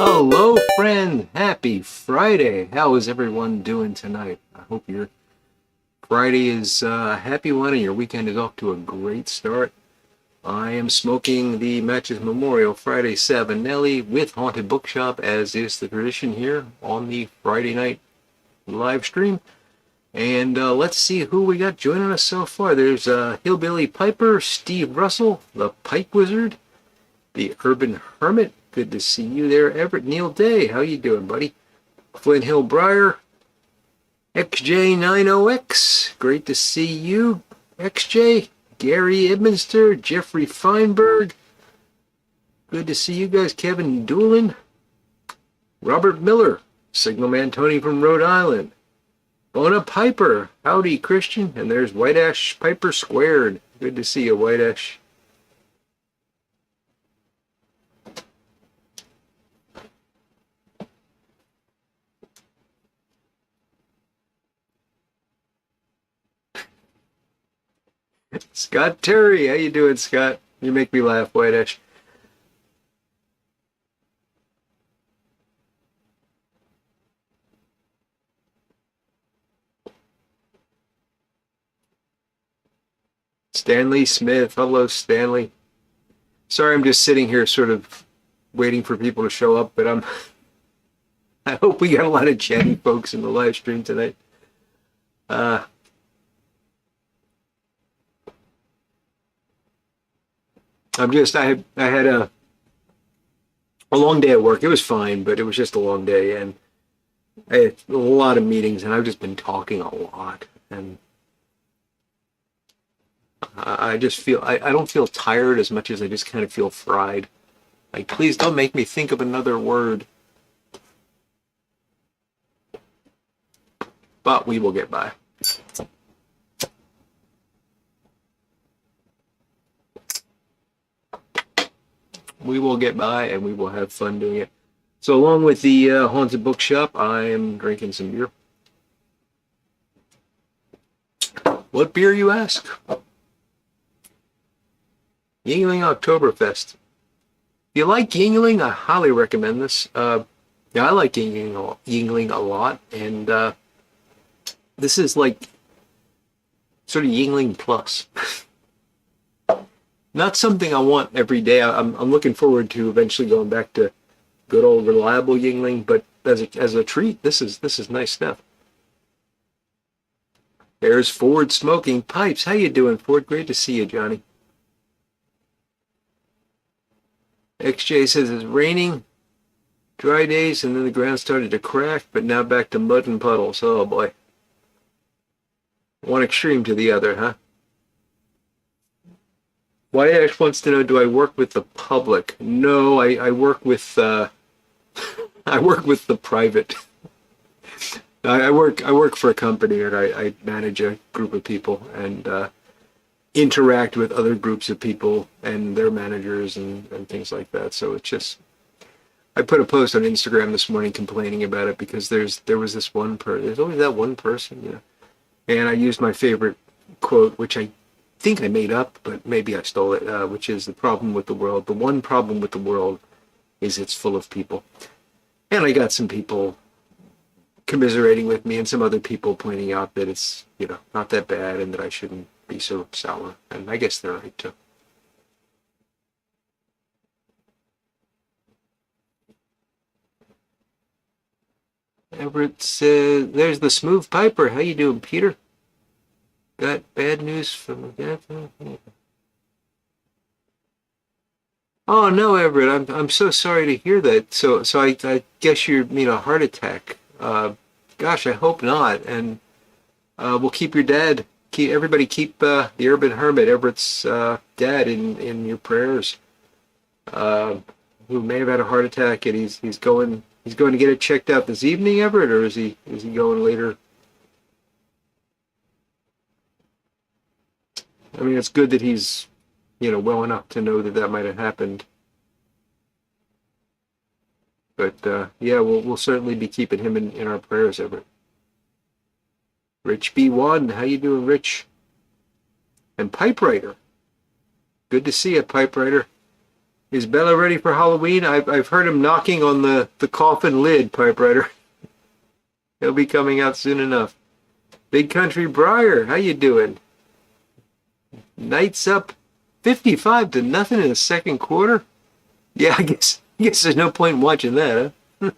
Hello, friend. Happy Friday. How is everyone doing tonight? I hope your Friday is a happy one and your weekend is off to a great start. I am smoking the Matches Memorial Friday Savinelli with Haunted Bookshop, as is the tradition here on the Friday night live stream. And let's see who we got joining us so far. There's Hillbilly Piper, Steve Russell, the Pike Wizard, the Urban Hermit. Good to see you there, Everett. Neil Day, how you doing, buddy? Flint Hill Briar, XJ90X, great to see you, XJ. Gary Edminster, Jeffrey Feinberg, good to see you guys. Kevin Doolin, Robert Miller, Signalman Tony from Rhode Island, Bona Piper, howdy Christian, and there's White Ash Piper Squared. Good to see you, White Ash. Scott Terry, how you doing, Scott? You make me laugh, White Ash. Stanley Smith, hello, Stanley. Sorry, I'm just sitting here sort of waiting for people to show up, but I hope we got a lot of chatty folks in the live stream tonight. I had a long day at work. It was fine, but it was just a long day, and I had a lot of meetings, and I've just been talking a lot, and I just feel I don't feel tired as much as I just kind of feel fried. Like, please don't make me think of another word. But we will get by. We will get by, and we will have fun doing it. So along with the Haunted Bookshop, I am drinking some beer. What beer, you ask? Yingling Oktoberfest. If you like Yingling, I highly recommend this. Yeah, I like Yingling a lot, and this is like sort of Yingling plus. Not something I want every day. I'm looking forward to eventually going back to good old reliable Yingling, but as a treat, this is nice stuff. There's Ford Smoking Pipes. How you doing, Ford? Great to see you, Johnny. XJ says it's raining, dry days, and then the ground started to crack, but now back to mud and puddles. Oh boy. One extreme to the other, huh? White Ash wants to know, do I work with the public? No, I work with I work with the private. I work for a company, and I manage a group of people and interact with other groups of people and their managers and things like that. So it's just, I put a post on Instagram this morning complaining about it because there was this one person. There's always that one person, you know. And I used my favorite quote, which I think I made up, but maybe I stole it, which is the problem with the world. The one problem with the world is it's full of people. And I got some people commiserating with me and some other people pointing out that it's, you know, not that bad and that I shouldn't be so sour. And I guess they're right too. Everett says, there's the Smooth Piper. How you doing, Peter? Got bad news from the Oh no, Everett, I'm so sorry to hear that. So I guess you mean a heart attack. Gosh, I hope not. And we'll keep your dad. Everybody keep the Urban Hermit, Everett's dad, in your prayers. Who may have had a heart attack, and he's going to get it checked out this evening, Everett, or is he going later? I mean, it's good that he's, you know, well enough to know that might have happened. But yeah, we'll certainly be keeping him in our prayers, Everett. Rich B1, how you doing, Rich? And Pipe Writer. Good to see you, Pipe Writer. Is Bella ready for Halloween? I've heard him knocking on the coffin lid, Pipe Rider. He'll be coming out soon enough. Big Country Briar, how you doing? Knights up 55 to nothing in the second quarter? Yeah, I guess there's no point in watching that, huh?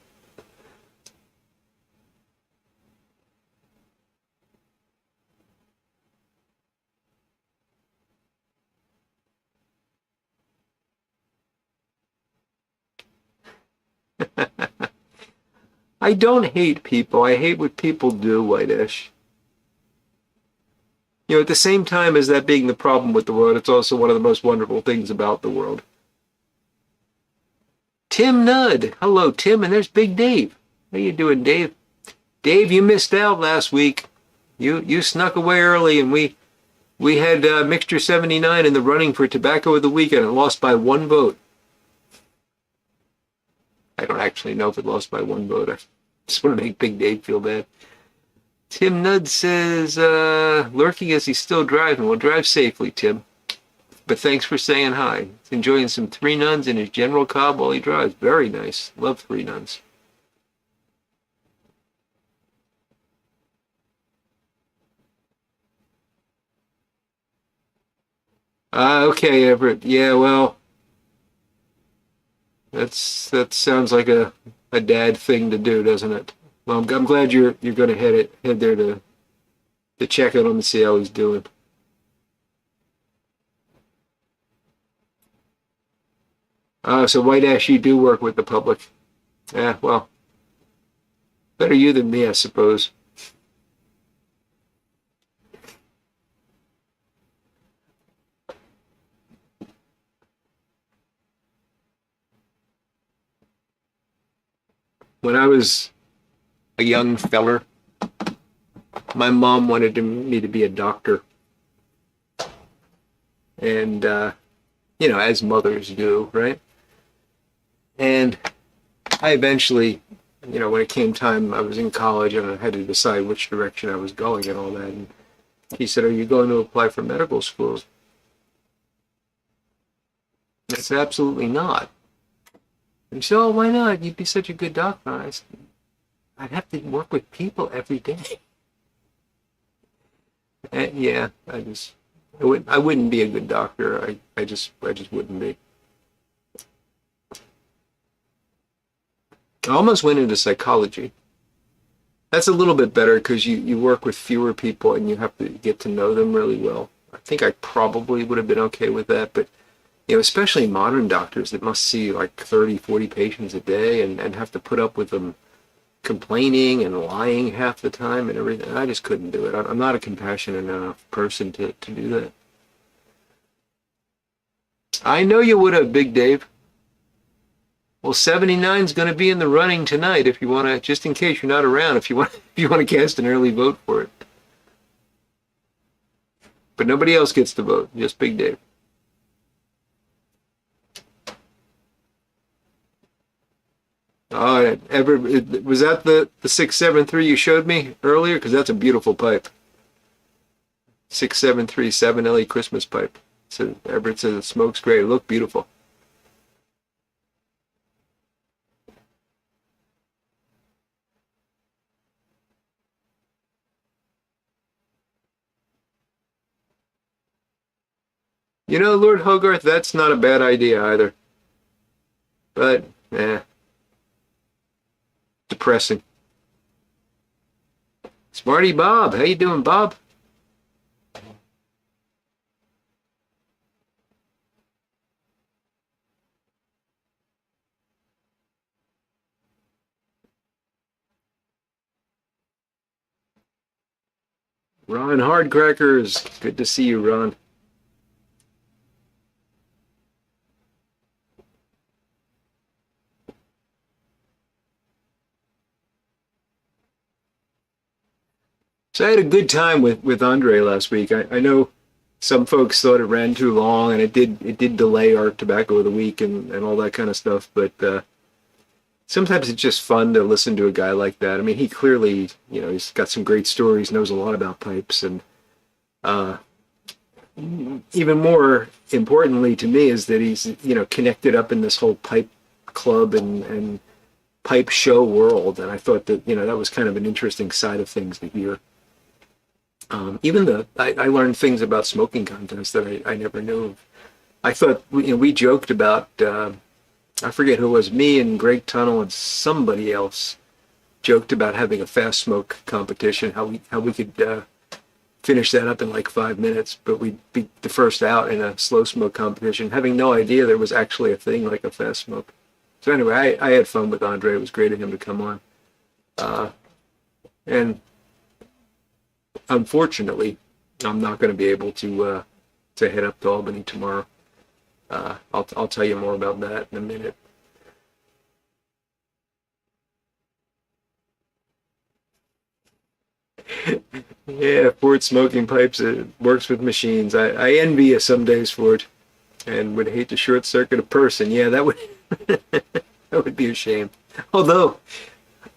I don't hate people. I hate what people do, Whiteash. At the same time as that being the problem with the world, it's also one of the most wonderful things about the world. Tim Nudd. Hello, Tim, and there's Big Dave. How you doing, Dave? Dave, you missed out last week. You snuck away early, and we had Mixture 79 in the running for Tobacco of the Week, and it lost by one vote. I don't actually know if it lost by one vote. I just want to make Big Dave feel bad. Tim Nudd says, lurking as he's still driving. Well, drive safely, Tim. But thanks for saying hi. He's enjoying some Three Nuns in his General Cobb while he drives. Very nice. Love Three Nuns. Okay, Everett. Yeah, well, that sounds like a dad thing to do, doesn't it? Well, I'm glad you're going to head there to check on him and see how he's doing. So White Ash, you do work with the public. Yeah, well, better you than me, I suppose. When I was a young feller, my mom wanted me to be a doctor. And, as mothers do, right? And I eventually, when it came time, I was in college and I had to decide which direction I was going and all that. And he said, "Are you going to apply for medical schools?" I said, "Absolutely not." And he said, "Oh, why not? You'd be such a good doctor." I said, "I'd have to work with people every day." And yeah, I wouldn't be a good doctor. I just wouldn't be. I almost went into psychology. That's a little bit better because you work with fewer people and you have to get to know them really well. I think I probably would have been okay with that, but especially modern doctors that must see like 30, 40 patients a day and have to put up with them complaining and lying half the time and everything. I just couldn't do it. I'm not a compassionate enough person to do that. I know you would have, Big Dave. Well, 79 is going to be in the running tonight if you want to, just in case you're not around, if you want, if you want to cast an early vote for it. But nobody else gets to vote, just Big Dave. Oh, was that the 673 you showed me earlier? Because that's a beautiful pipe. 673 7LE Christmas pipe. So Everett says it smokes great. It looked beautiful. Lord Hogarth, that's not a bad idea either. But, depressing. Smarty Bob, how you doing, Bob? Ron Hardcrackers, good to see you, Ron. So I had a good time with Andre last week. I know some folks thought it ran too long, and it did delay our Tobacco of the Week and all that kind of stuff. But sometimes it's just fun to listen to a guy like that. I mean, he clearly, he's got some great stories, knows a lot about pipes, and even more importantly to me is that he's, connected up in this whole pipe club and pipe show world. And I thought that, that was kind of an interesting side of things to hear. I learned things about smoking contests that I never knew of. I thought, we joked about, I forget who it was, me and Greg Tunnel and somebody else joked about having a fast smoke competition, how we could finish that up in like 5 minutes, but we'd be the first out in a slow smoke competition, having no idea there was actually a thing like a fast smoke. So anyway, I had fun with Andre. It was great of him to come on. And unfortunately, I'm not going to be able to head up to Albany tomorrow. I'll tell you more about that in a minute. Yeah, Ford smoking pipes. It works with machines. I envy you some days, Ford, and would hate to short circuit a person. Yeah, that would that would be a shame. Although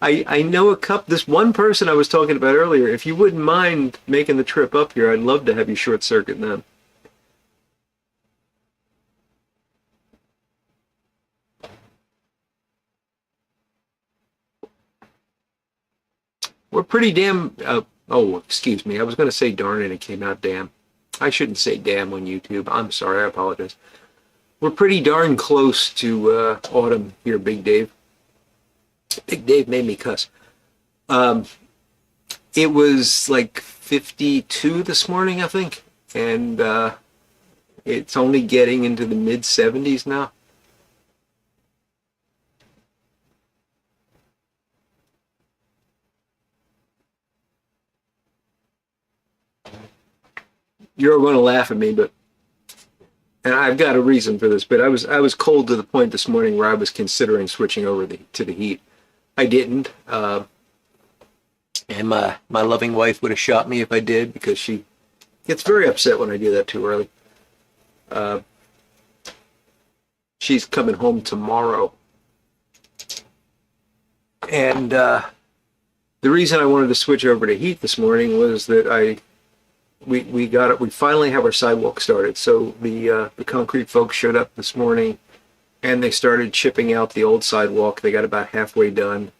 I know this one person I was talking about earlier. If you wouldn't mind making the trip up here, I'd love to have you short circuit them. We're pretty damn. Oh, excuse me. I was going to say darn and it came out damn. I shouldn't say damn on YouTube. I'm sorry. I apologize. We're pretty darn close to autumn here, Big Dave. Big Dave made me cuss. Um, it was like 52 this morning, I think, and it's only getting into the mid 70s now. You're going to laugh at me, but and I've got a reason for this. But I was cold to the point this morning where I was considering switching over to the heat. I didn't, and my loving wife would have shot me if I did because she gets very upset when I do that too early. Uh, she's coming home tomorrow, and the reason I wanted to switch over to heat this morning was that we got it. We finally have our sidewalk started. So the concrete folks showed up this morning, and they started chipping out the old sidewalk. They got about halfway done.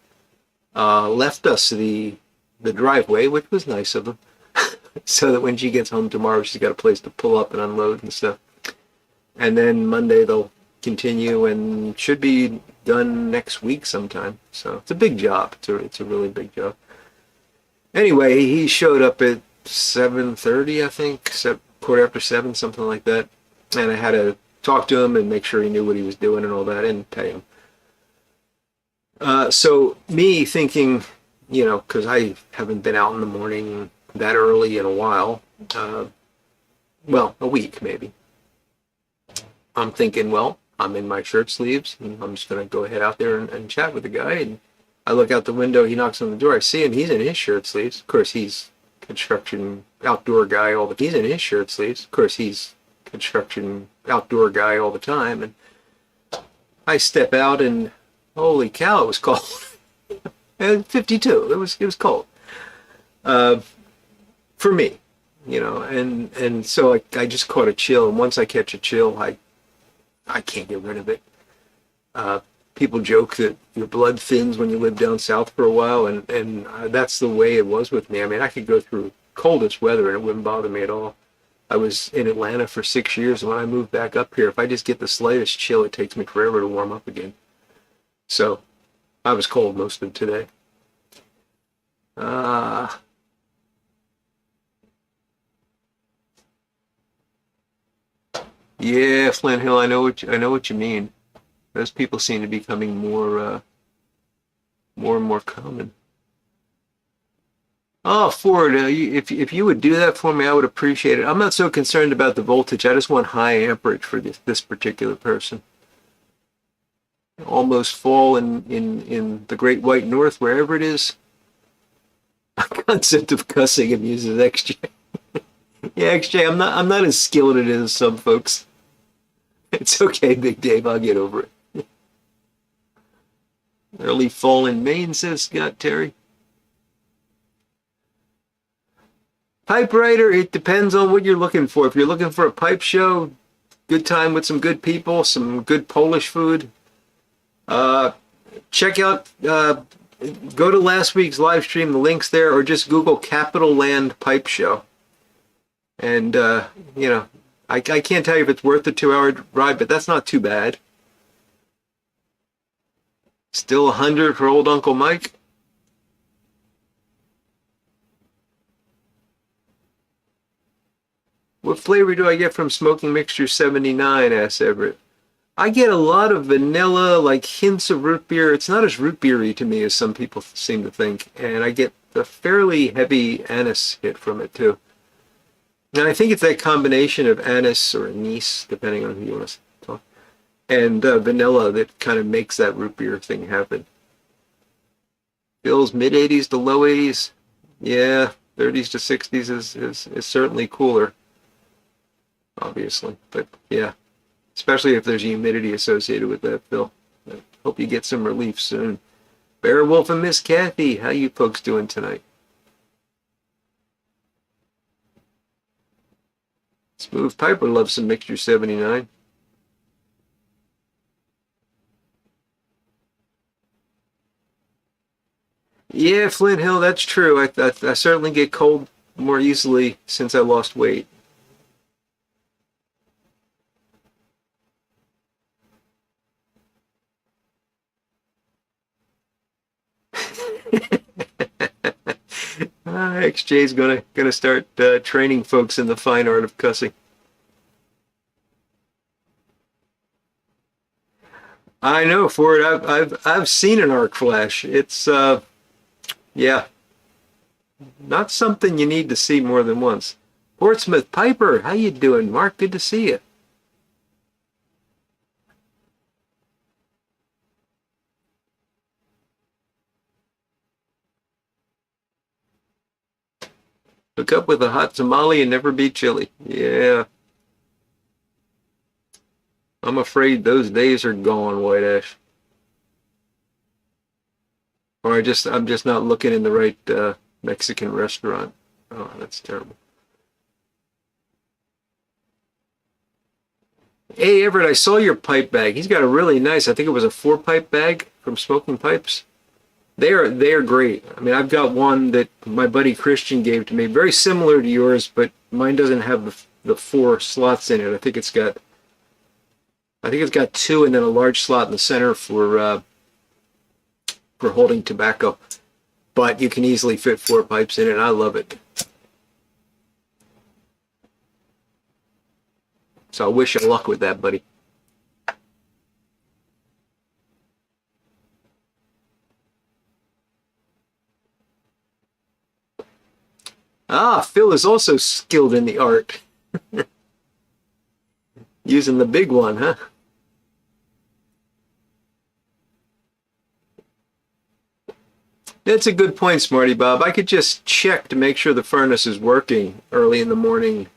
Left us the driveway, which was nice of them, so that when she gets home tomorrow, she's got a place to pull up and unload and stuff. And then Monday they'll continue and should be done next week sometime. So it's a big job. It's a really big job. Anyway, he showed up at 7:30, I think, quarter after 7, something like that. And I had to talk to him and make sure he knew what he was doing and all that, and pay him. So me thinking, because I haven't been out in the morning that early in a while, well, a week maybe. I'm thinking, well, I'm in my shirt sleeves, and I'm just going to go ahead out there and chat with the guy. And I look out the window, he knocks on the door, I see him, he's in his shirt sleeves. Of course, he's construction outdoor guy he's in his shirt sleeves. Of course, he's construction outdoor guy all the time. And I step out and holy cow, it was cold. And 52, it was cold. For me, and so I just caught a chill. And once I catch a chill, I can't get rid of it. People joke that your blood thins when you live down south for a while, and that's the way it was with me. I mean, I could go through coldest weather and it wouldn't bother me at all. I was in Atlanta for 6 years, and when I moved back up here, if I just get the slightest chill, it takes me forever to warm up again. So I was cold most of today. Uh, yeah, Flint Hill, I know what you mean. Those people seem to be becoming more and more common. Oh, Ford, if you would do that for me, I would appreciate it. I'm not so concerned about the voltage. I just want high amperage for this particular person. Almost fall in the Great White North, wherever it is. A concept of cussing amuses XJ. Yeah, XJ, I'm not as skilled at it as some folks. It's okay, Big Dave. I'll get over it. Early fall in Maine, says Scott Terry. Pipe writer, it depends on what you're looking for. If you're looking for a pipe show, good time with some good people, some good Polish food, uh, check out, go to last week's live stream, the link's there, or just Google Capital Land Pipe Show. And, you know, I can't tell you if it's worth the 2 hour ride, but that's not too bad. Still 100 for old Uncle Mike. What flavor do I get from Smoking Mixture 79, asks Everett. I get a lot of vanilla, like hints of root beer. It's not as root beery to me as some people seem to think. And I get a fairly heavy anise hit from it too. And I think it's that combination of anise or anise, depending on who you want to talk, and vanilla that kind of makes that root beer thing happen. Bill's mid-80s to low 80s. Yeah, 30s to 60s is certainly cooler, obviously. But yeah, especially if there's humidity associated with that, Bill. I hope you get some relief soon. Bearwolf and Miss Kathy, how you folks doing tonight? Smooth Piper loves some Mixture 79. Yeah, Flint Hill, that's true. I certainly get cold more easily since I lost weight. XJ's gonna start training folks in the fine art of cussing. I know, Ford. I've seen an arc flash. It's yeah, not something you need to see more than once. Portsmouth Piper, how you doing, Mark? Good to see you. Hook up with a hot tamale and never be chilly. Yeah. I'm afraid those days are gone, White Ash. Or I'm just not looking in the right Mexican restaurant. Oh, that's terrible. Hey Everett, I saw your pipe bag. He's got a really nice, I think it was a 4-pipe bag from Smoking Pipes. They are great. I mean, I've got one that my buddy Christian gave to me, very similar to yours, but mine doesn't have the 4 slots in it. I think it's got 2 and then a large slot in the center for holding tobacco. But you can easily fit 4 pipes in it, and I love it. So I wish you luck with that, buddy. Ah, Phil is also skilled in the art. Using the big one, huh? That's a good point, Smarty Bob. I could just check to make sure the furnace is working early in the morning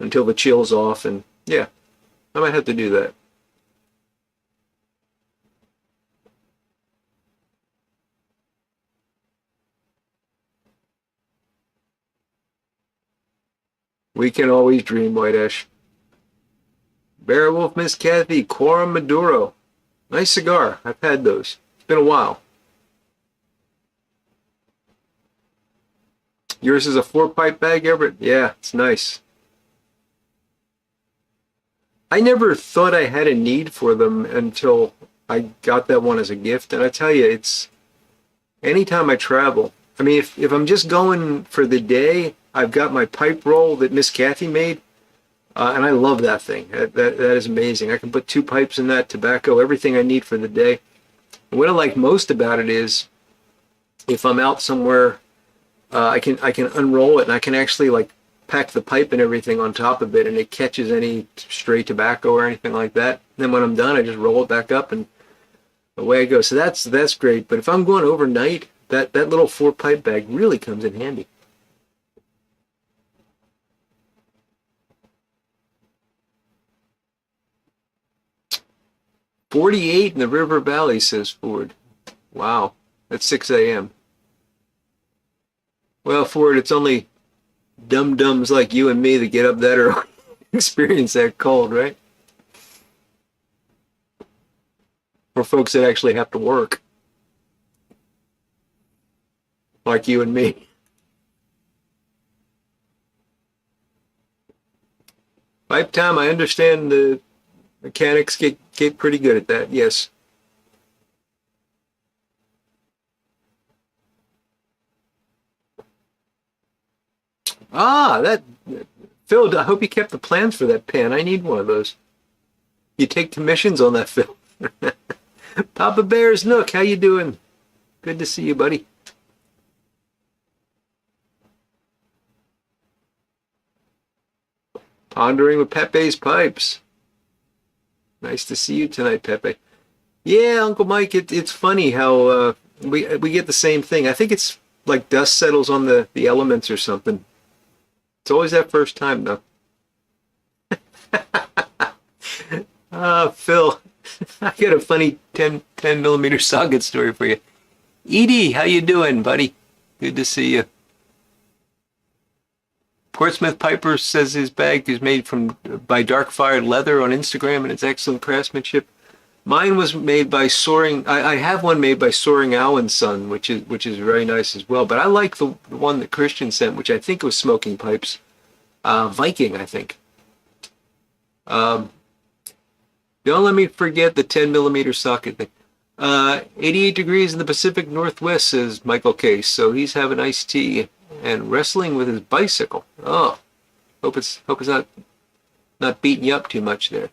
until the chill's off, and yeah, I might have to do that. We can always dream, White Ash. Bearwolf, Miss Kathy, Quorum Maduro. Nice cigar. I've had those. It's been a while. Yours is a 4-pipe bag, Everett? Yeah, it's nice. I never thought I had a need for them until I got that one as a gift. And I tell you, it's anytime I travel. I mean, if I'm just going for the day, I've got my pipe roll that Miss Kathy made. And I love that thing. That is amazing. I can put 2 pipes in that, tobacco, everything I need for the day. And what I like most about it is if I'm out somewhere, I can unroll it and I can actually like pack the pipe and everything on top of it, and it catches any stray tobacco or anything like that. And then when I'm done, I just roll it back up and away I go. So that's great. But if I'm going overnight, that little 4-pipe bag really comes in handy. "48 in the River Valley," says Ford. Wow, that's 6 a.m. Well, Ford, it's only dum-dums like you and me that get up that early experience that cold, right? Or folks that actually have to work, like you and me. Pipe time, I understand the mechanics get pretty good at that, yes. Ah, that Phil, I hope you kept the plans for that pan. I need one of those. You take commissions on that, Phil. Papa Bear's Nook, how you doing? Good to see you, buddy. Pondering with Pepe's Pipes. Nice to see you tonight, Pepe. Yeah, Uncle Mike, it's funny how we get the same thing. I think it's like dust settles on the elements or something. It's always that first time, though. Phil, I got a funny 10 millimeter socket story for you. Edie, how you doing, buddy? Good to see you. Portsmouth Piper says his bag is made from by dark fired leather on Instagram and it's excellent craftsmanship. Mine was made by Soaring. I have one made by Soaring Owl and Son, which is very nice as well. But I like the one that Christian sent, which I think was Smoking Pipes, Viking, I think. Um, don't let me forget the 10 millimeter socket thing. 88 degrees in the Pacific Northwest, says Michael Case. So he's having iced tea and wrestling with his bicycle. Oh, hope it's not beating you up too much there.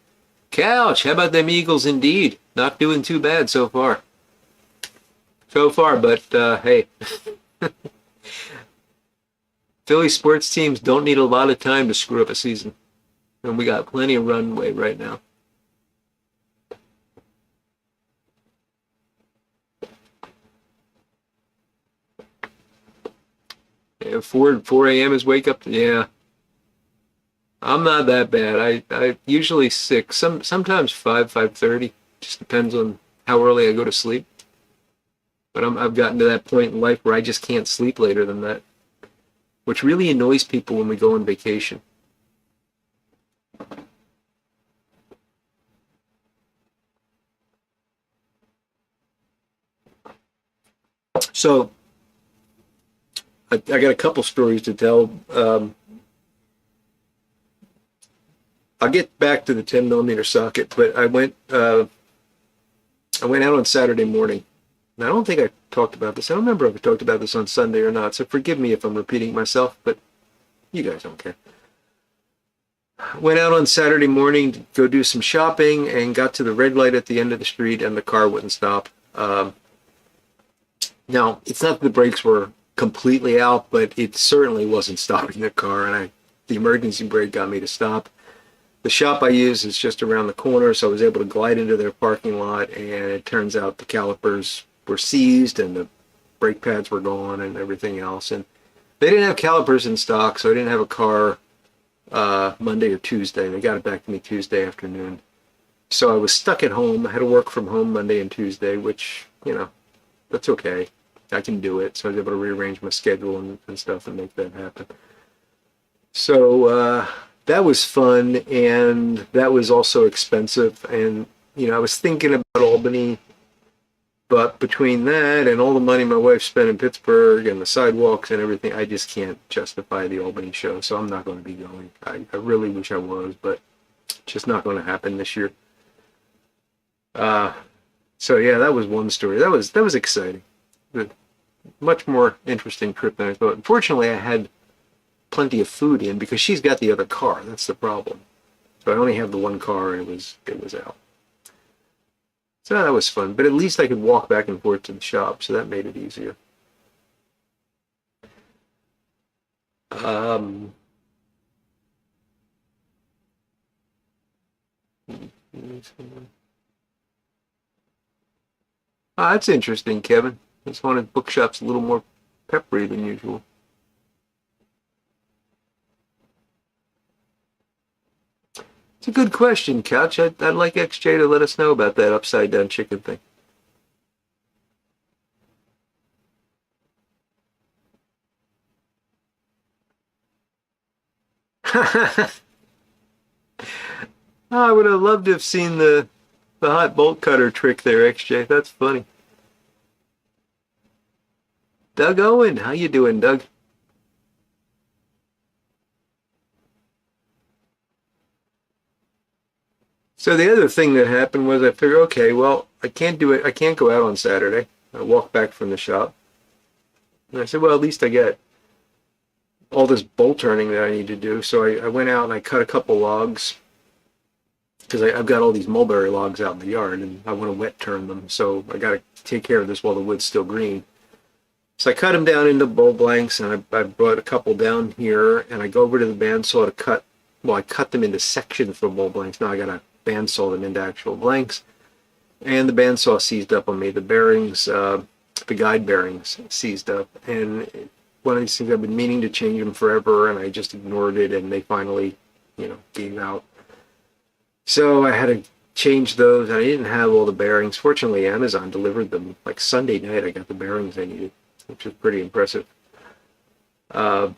Couch, how about them Eagles indeed? Not doing too bad so far. So far, but hey. Philly sports teams don't need a lot of time to screw up a season. And we got plenty of runway right now. Yeah, 4 a.m. is wake up. Yeah. I'm not that bad. I usually 6, sometimes 5:30. Just depends on how early I go to sleep. But I've gotten to that point in life where I just can't sleep later than that, which really annoys people when we go on vacation. So I got a couple stories to tell. I'll get back to the 10 millimeter socket, but I went out on Saturday morning. And I don't think I talked about this. I don't remember if I talked about this on Sunday or not, so forgive me if I'm repeating myself, but you guys don't care. Went out on Saturday morning to go do some shopping and got to the red light at the end of the street and the car wouldn't stop. Now, it's not that the brakes were completely out, but it certainly wasn't stopping the car, and the emergency brake got me to stop. The shop I use is just around the corner, so I was able to glide into their parking lot, and it turns out the calipers were seized and the brake pads were gone and everything else. And they didn't have calipers in stock, so I didn't have a car Monday or Tuesday. They got it back to me Tuesday afternoon. So I was stuck at home. I had to work from home Monday and Tuesday, which, that's okay. I can do it. So I was able to rearrange my schedule and stuff and make that happen. So that was fun, and that was also expensive. And, I was thinking about Albany, but between that and all the money my wife spent in Pittsburgh and the sidewalks and everything, I just can't justify the Albany show. So I'm not going to be going. I really wish I was, but it's just not going to happen this year. So yeah, that was one story. That was exciting. A much more interesting trip than I thought. Unfortunately, I had plenty of food in because she's got the other car. That's the problem. So I only have the one car, and it was out. So that was fun. But at least I could walk back and forth to the shop, so that made it easier. Um, that's interesting, Kevin. This one at bookshop's a little more peppery than usual. It's a good question, Couch. I'd like XJ to let us know about that upside down chicken thing. I would have loved to have seen the hot bolt cutter trick there, XJ. That's funny. Doug Owen, how you doing, Doug? So the other thing that happened was I figured, okay, well, I can't do it. I can't go out on Saturday. I walked back from the shop. And I said, well, at least I get all this bolt turning that I need to do. So I went out and I cut a couple logs because I've got all these mulberry logs out in the yard and I want to wet turn them. So I got to take care of this while the wood's still green. So I cut them down into bowl blanks and I brought a couple down here and I go over to the bandsaw to cut, well, I cut them into sections for bowl blanks. Now I got to bandsaw them into actual blanks. And the bandsaw seized up on me. The bearings, the guide bearings seized up. And one of these things I've been meaning to change them forever and I just ignored it and they finally, gave out. So I had to change those. I didn't have all the bearings. Fortunately, Amazon delivered them. Like Sunday night, I got the bearings I needed, which is pretty impressive. Uh,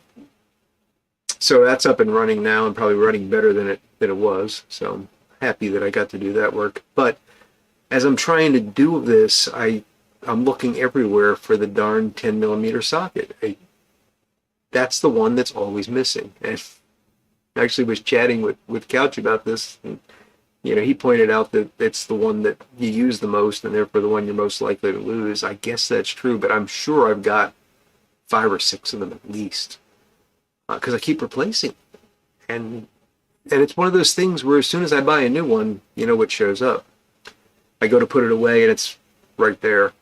so that's up and running now and probably running better than it was. So I'm happy that I got to do that work. But as I'm trying to do this, I'm looking everywhere for the darn 10 millimeter socket. That's the one that's always missing. And I actually was chatting with Couch about this. And, he pointed out that it's the one that you use the most and therefore the one you're most likely to lose. I guess that's true, but I'm sure I've got 5 or 6 of them at least because I keep replacing. And it's one of those things where as soon as I buy a new one, what shows up. I go to put it away and it's right there.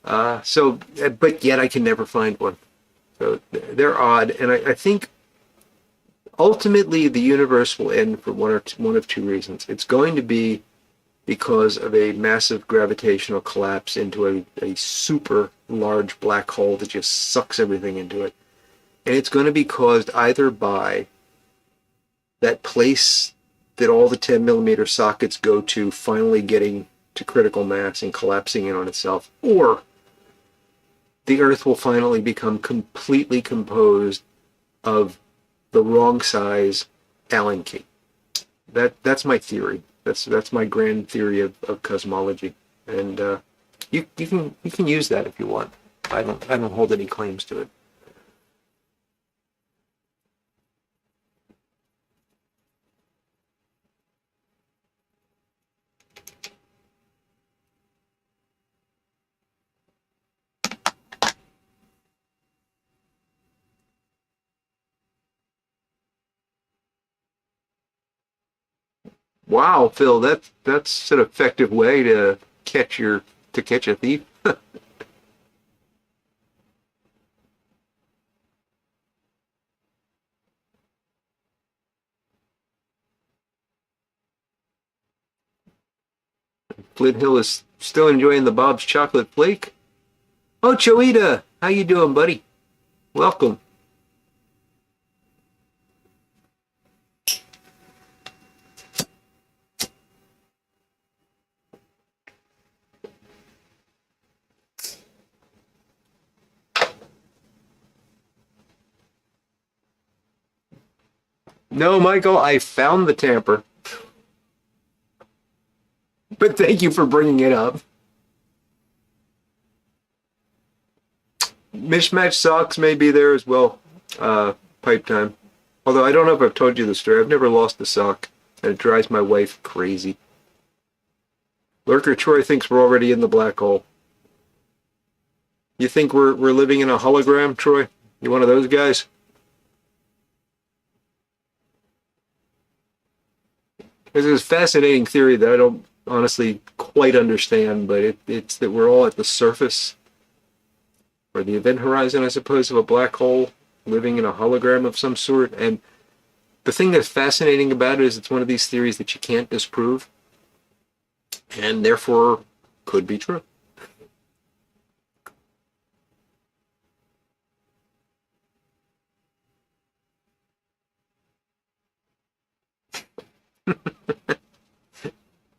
But yet I can never find one. So they're odd. And I think ultimately the universe will end for one of two reasons. It's going to be because of a massive gravitational collapse into a super large black hole that just sucks everything into it. And it's going to be caused either by that place that all the 10 millimeter sockets go to finally getting to critical mass and collapsing in on itself, or the Earth will finally become completely composed of the wrong size Allen key. That's my theory. That's my grand theory of cosmology, and you can use that if you want. I don't hold any claims to it. Wow, Phil, that's an effective way to catch a thief. Flint Hill is still enjoying the Bob's chocolate flake. Oh, Choita, how you doing, buddy? Welcome. No, Michael, I found the tamper. But thank you for bringing it up. Mismatched socks may be there as well. Pipe time. Although I don't know if I've told you the story. I've never lost a sock, and it drives my wife crazy. Lurker Troy thinks we're already in the black hole. You think we're living in a hologram, Troy? You one of those guys? There's this fascinating theory that I don't honestly quite understand, but it's that we're all at the surface or the event horizon, I suppose, of a black hole, living in a hologram of some sort. And the thing that's fascinating about it is it's one of these theories that you can't disprove and therefore could be true.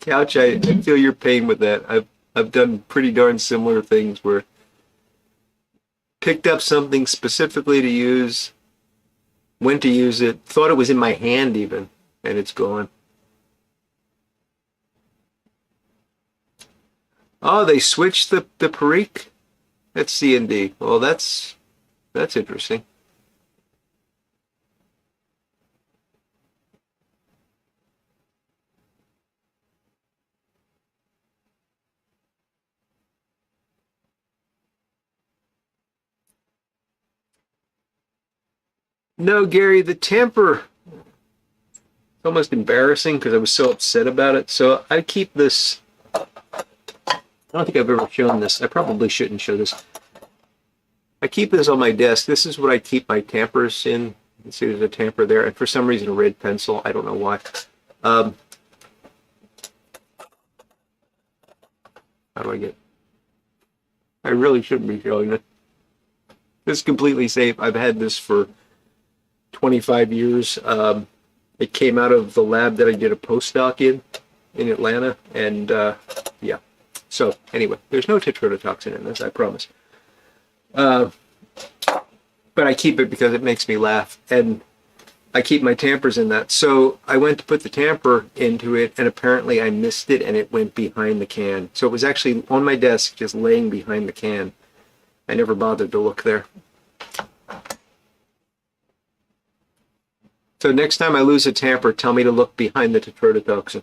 Couch, I feel your pain with that. I've done pretty darn similar things where picked up something specifically to use, went to use it, thought it was in my hand even, and it's gone. Oh, they switched the Perique? That's C&D. Well, that's interesting. No, Gary, the tamper, it's almost embarrassing because I was so upset about it. So I keep this, I don't think I've ever shown this. I probably shouldn't show this. I keep this on my desk. This is what I keep my tampers in. You can see there's a tamper there. And for some reason, a red pencil. I don't know why. Um, how do I get? I really shouldn't be showing it. This is completely safe. I've had this for 25 years. It came out of the lab that I did a postdoc in Atlanta. And yeah. So anyway, there's no tetrodotoxin in this, I promise. But I keep it because it makes me laugh. And I keep my tampers in that. So I went to put the tamper into it, and apparently I missed it, and it went behind the can. So it was actually on my desk, just laying behind the can. I never bothered to look there. So next time I lose a tamper, tell me to look behind the tetrodotoxin.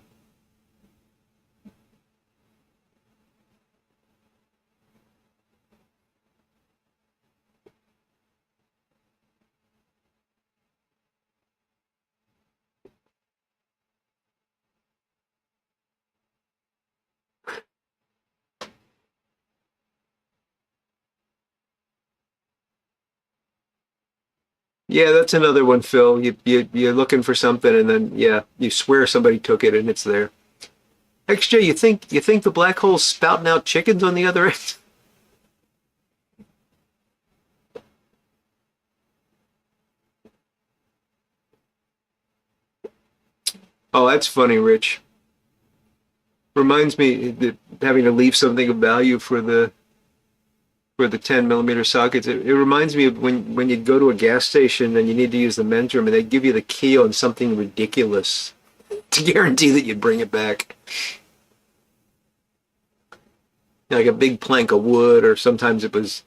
Yeah, that's another one, Phil. You're looking for something, and then yeah, you swear somebody took it, and it's there. XJ, you think the black hole's spouting out chickens on the other end? Oh, that's funny, Rich. Reminds me that having to leave something of value for the 10 millimeter sockets. It reminds me of when you'd go to a gas station and you need to use the men's room, and they give you the key on something ridiculous to guarantee that you'd bring it back. Like a big plank of wood, or sometimes it was,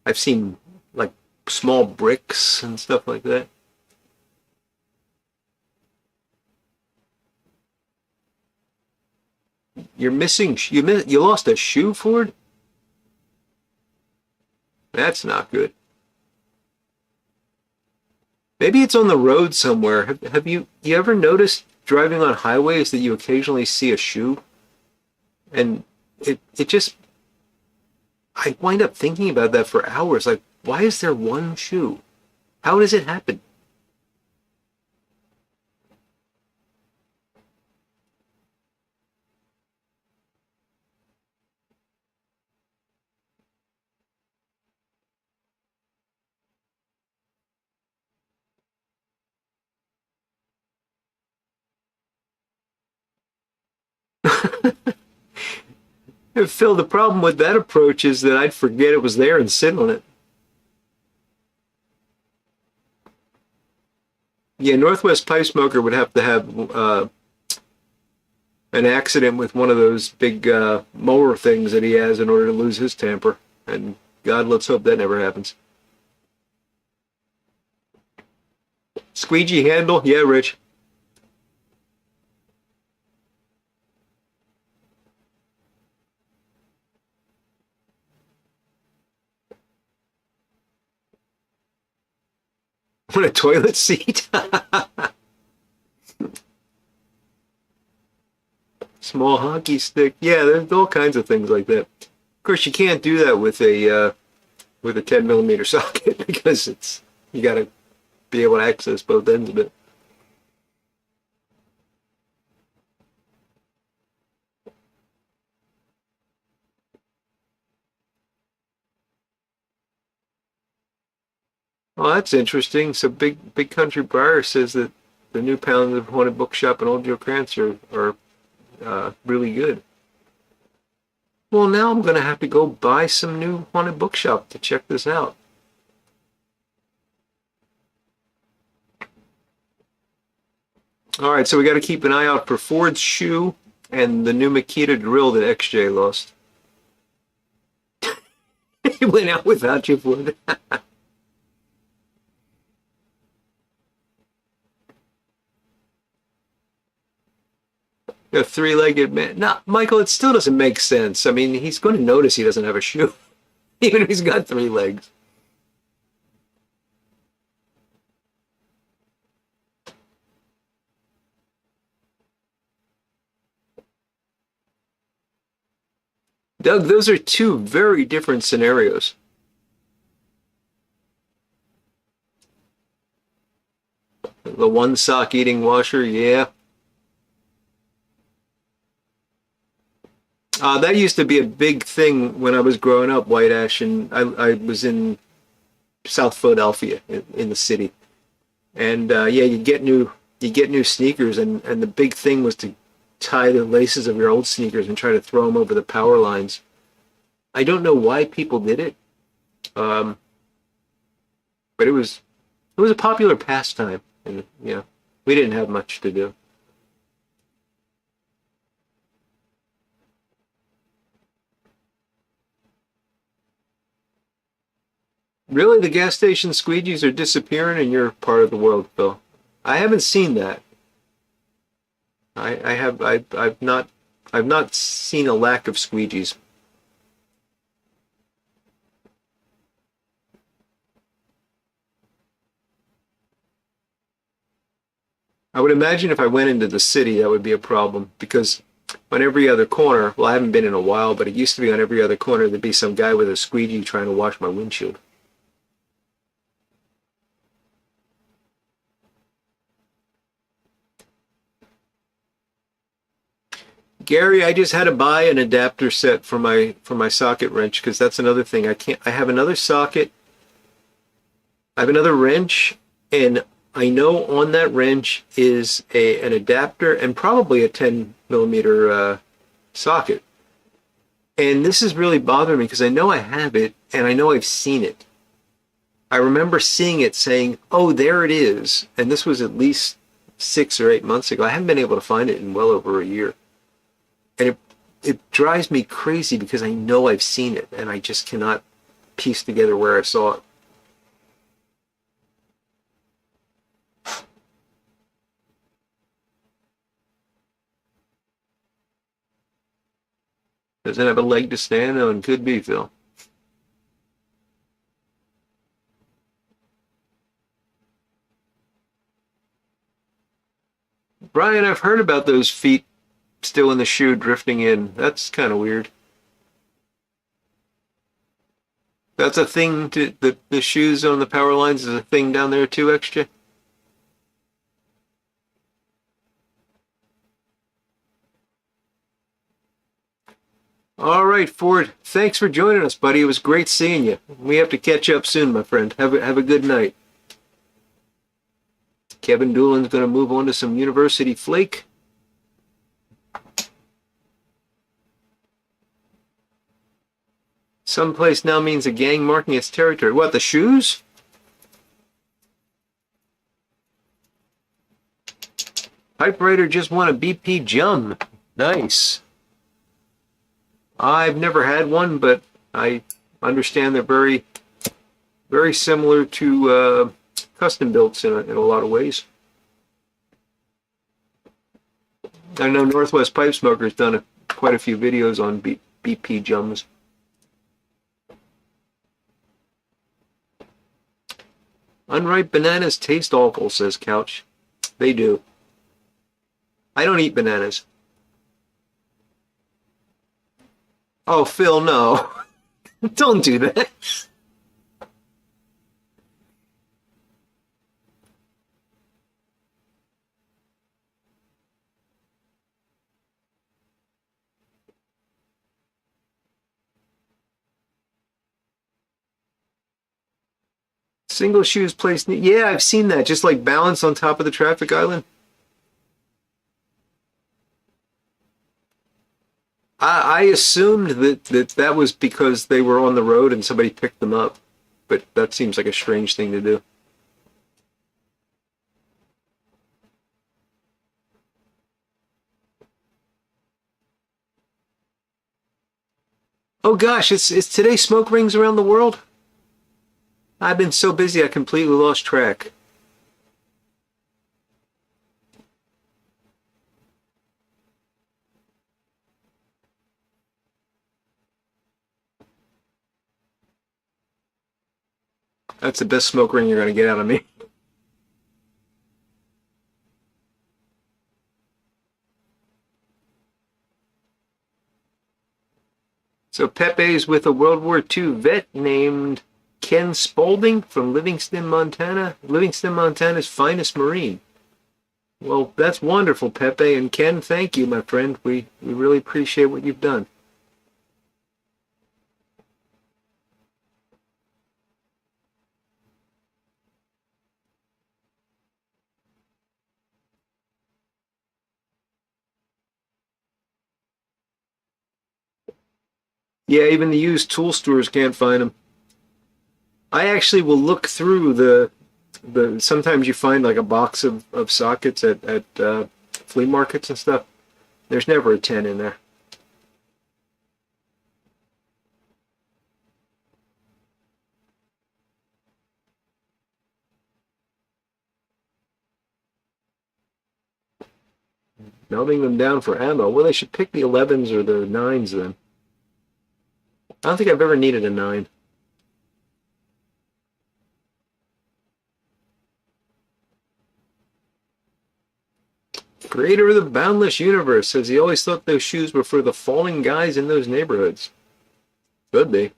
I've seen like small bricks and stuff like that. You lost a shoe, Ford? That's not good. Maybe it's on the road somewhere. Have you ever noticed driving on highways that you occasionally see a shoe? And it just, I wind up thinking about that for hours. Like, why is there one shoe? How does it happen? Phil, the problem with that approach is that I'd forget it was there and sit on it. Yeah, Northwest Pipe Smoker would have to have an accident with one of those big mower things that he has in order to lose his tamper. And God, let's hope that never happens. Squeegee handle? Yeah, Rich. On a toilet seat? Small hockey stick. Yeah, there's all kinds of things like that. Of course, you can't do that with a 10 millimeter socket because it's you got to be able to access both ends of it. Well, that's interesting. So Big Country Briar says that the new pounds of Haunted Bookshop and Old Joe Krantz are really good. Well, now I'm going to have to go buy some new Haunted Bookshop to check this out. All right, so we got to keep an eye out for Ford's shoe and the new Makita drill that XJ lost. He went out without you, Ford. A three-legged man. No, Michael, it still doesn't make sense. I mean, he's going to notice he doesn't have a shoe, even if he's got three legs. Doug, those are two very different scenarios. The one sock eating washer, yeah. That used to be a big thing when I was growing up, White Ash, and I was in South Philadelphia in the city. And yeah, you get new sneakers, and the big thing was to tie the laces of your old sneakers and try to throw them over the power lines. I don't know why people did it, um, but it was a popular pastime, and yeah, we didn't have much to do. Really, the gas station squeegees are disappearing in your part of the world, Phil. I haven't seen that. I've not seen a lack of squeegees. I would imagine if I went into the city, that would be a problem because on every other corner, well, I haven't been in a while, but it used to be on every other corner, there'd be some guy with a squeegee trying to wash my windshield. Gary, I just had to buy an adapter set for my socket wrench because that's another thing. I have another socket, I have another wrench, and I know on that wrench is a an adapter and probably a 10 millimeter socket. And this is really bothering me because I know I have it and I know I've seen it. I remember seeing it saying, "Oh, there it is," and this was at least 6 or 8 months ago. I haven't been able to find it in well over a year, and it drives me crazy because I know I've seen it and I just cannot piece together where I saw it. Doesn't have a leg to stand on. Could be, Phil. Brian, I've heard about those feet still in the shoe drifting in. That's kind of weird. That's a thing to the shoes on the power lines is a thing down there too, XJ. All right, Ford. Thanks for joining us, buddy. It was great seeing you. We have to catch up soon, my friend. Have a good night. Kevin Doolin's going to move on to some University Flake. Someplace now means a gang marking its territory. What, the shoes? Typewriter just won a BP Jum. Nice. I've never had one, but I understand they're very similar to custom builds in a lot of ways. I know Northwest Pipe Smoker's done quite a few videos on BP Jums. Unripe bananas taste awful, says Couch. They do. I don't eat bananas. Oh, Phil, no. Don't do that. Single shoes placed. Yeah, I've seen that. Just like balance on top of the traffic island. I assumed that was because they were on the road and somebody picked them up, but that seems like a strange thing to do. Oh gosh, it's today smoke rings around the world? I've been so busy I completely lost track. That's the best smoke ring you're gonna get out of me. So Pepe's with a World War II vet named Ken Spaulding from Livingston, Montana. Livingston, Montana's finest Marine. Well, that's wonderful, Pepe. And Ken, thank you, my friend. We really appreciate what you've done. Yeah, even the used tool stores can't find them. I actually will look through the. Sometimes you find like a box of sockets at flea markets and stuff. There's never a 10 in there. Melting them down for ammo. Well, they should pick the 11s or the 9s then. I don't think I've ever needed a 9. Creator of the Boundless Universe says he always thought those shoes were for the falling guys in those neighborhoods. Could be.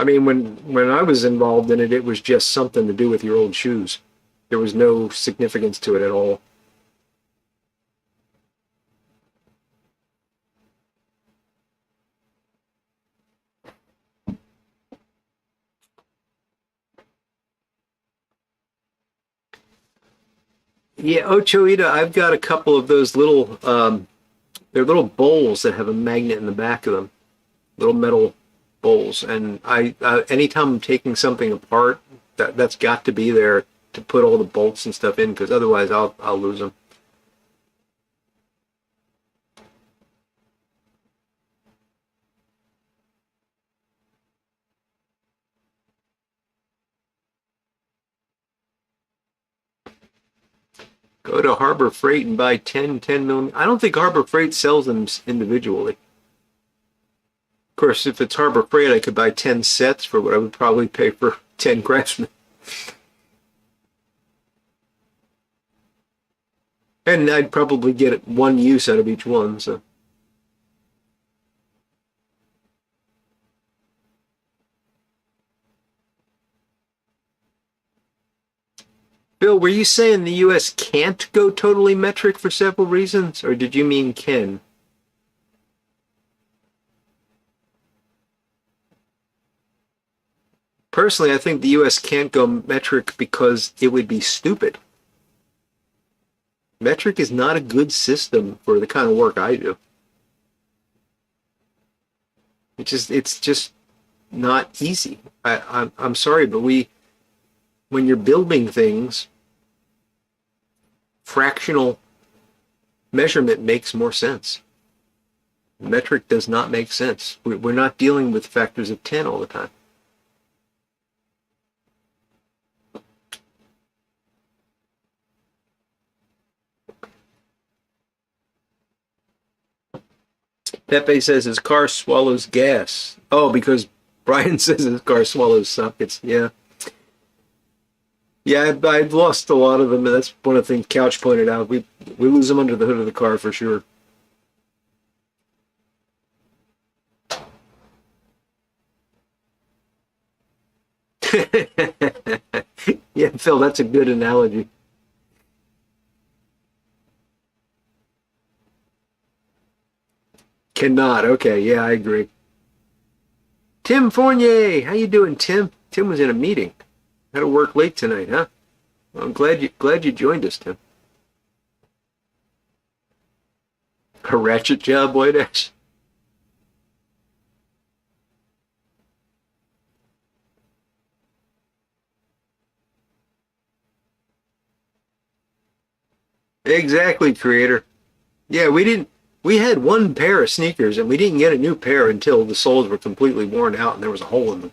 I mean, when I was involved in it, it was just something to do with your old shoes. There was no significance to it at all. Yeah, Ochoita, I've got a couple of those little, they're little bowls that have a magnet in the back of them, little metal bowls. And anytime I'm taking something apart, that's got to be there to put all the bolts and stuff in, because otherwise I'll lose them. Go to Harbor Freight and buy 10 millimeter. I don't think Harbor Freight sells them individually. Of course, if it's Harbor Freight, I could buy 10 sets for what I would probably pay for 10 Craftsman. And I'd probably get one use out of each one. So, Bill, were you saying the U.S. can't go totally metric for several reasons, or did you mean can? Personally, I think the U.S. can't go metric because it would be stupid. Metric is not a good system for the kind of work I do. It's just not easy. I'm sorry, but when you're building things, fractional measurement makes more sense. Metric does not make sense. We're not dealing with factors of 10 all the time. Pepe says his car swallows gas. Oh, because Brian says his car swallows sockets. Yeah. Yeah, I've lost a lot of them, and that's one of the things Couch pointed out. We lose them under the hood of the car for sure. Yeah, Phil, that's a good analogy. Cannot. Okay, yeah, I agree. Tim Fournier, how you doing, Tim? Tim was in a meeting. Had to work late tonight, huh? Well, I'm glad you joined us, Tim. A ratchet job, White Ash. Exactly, creator. Yeah, we didn't. We had one pair of sneakers, and we didn't get a new pair until the soles were completely worn out and there was a hole in them.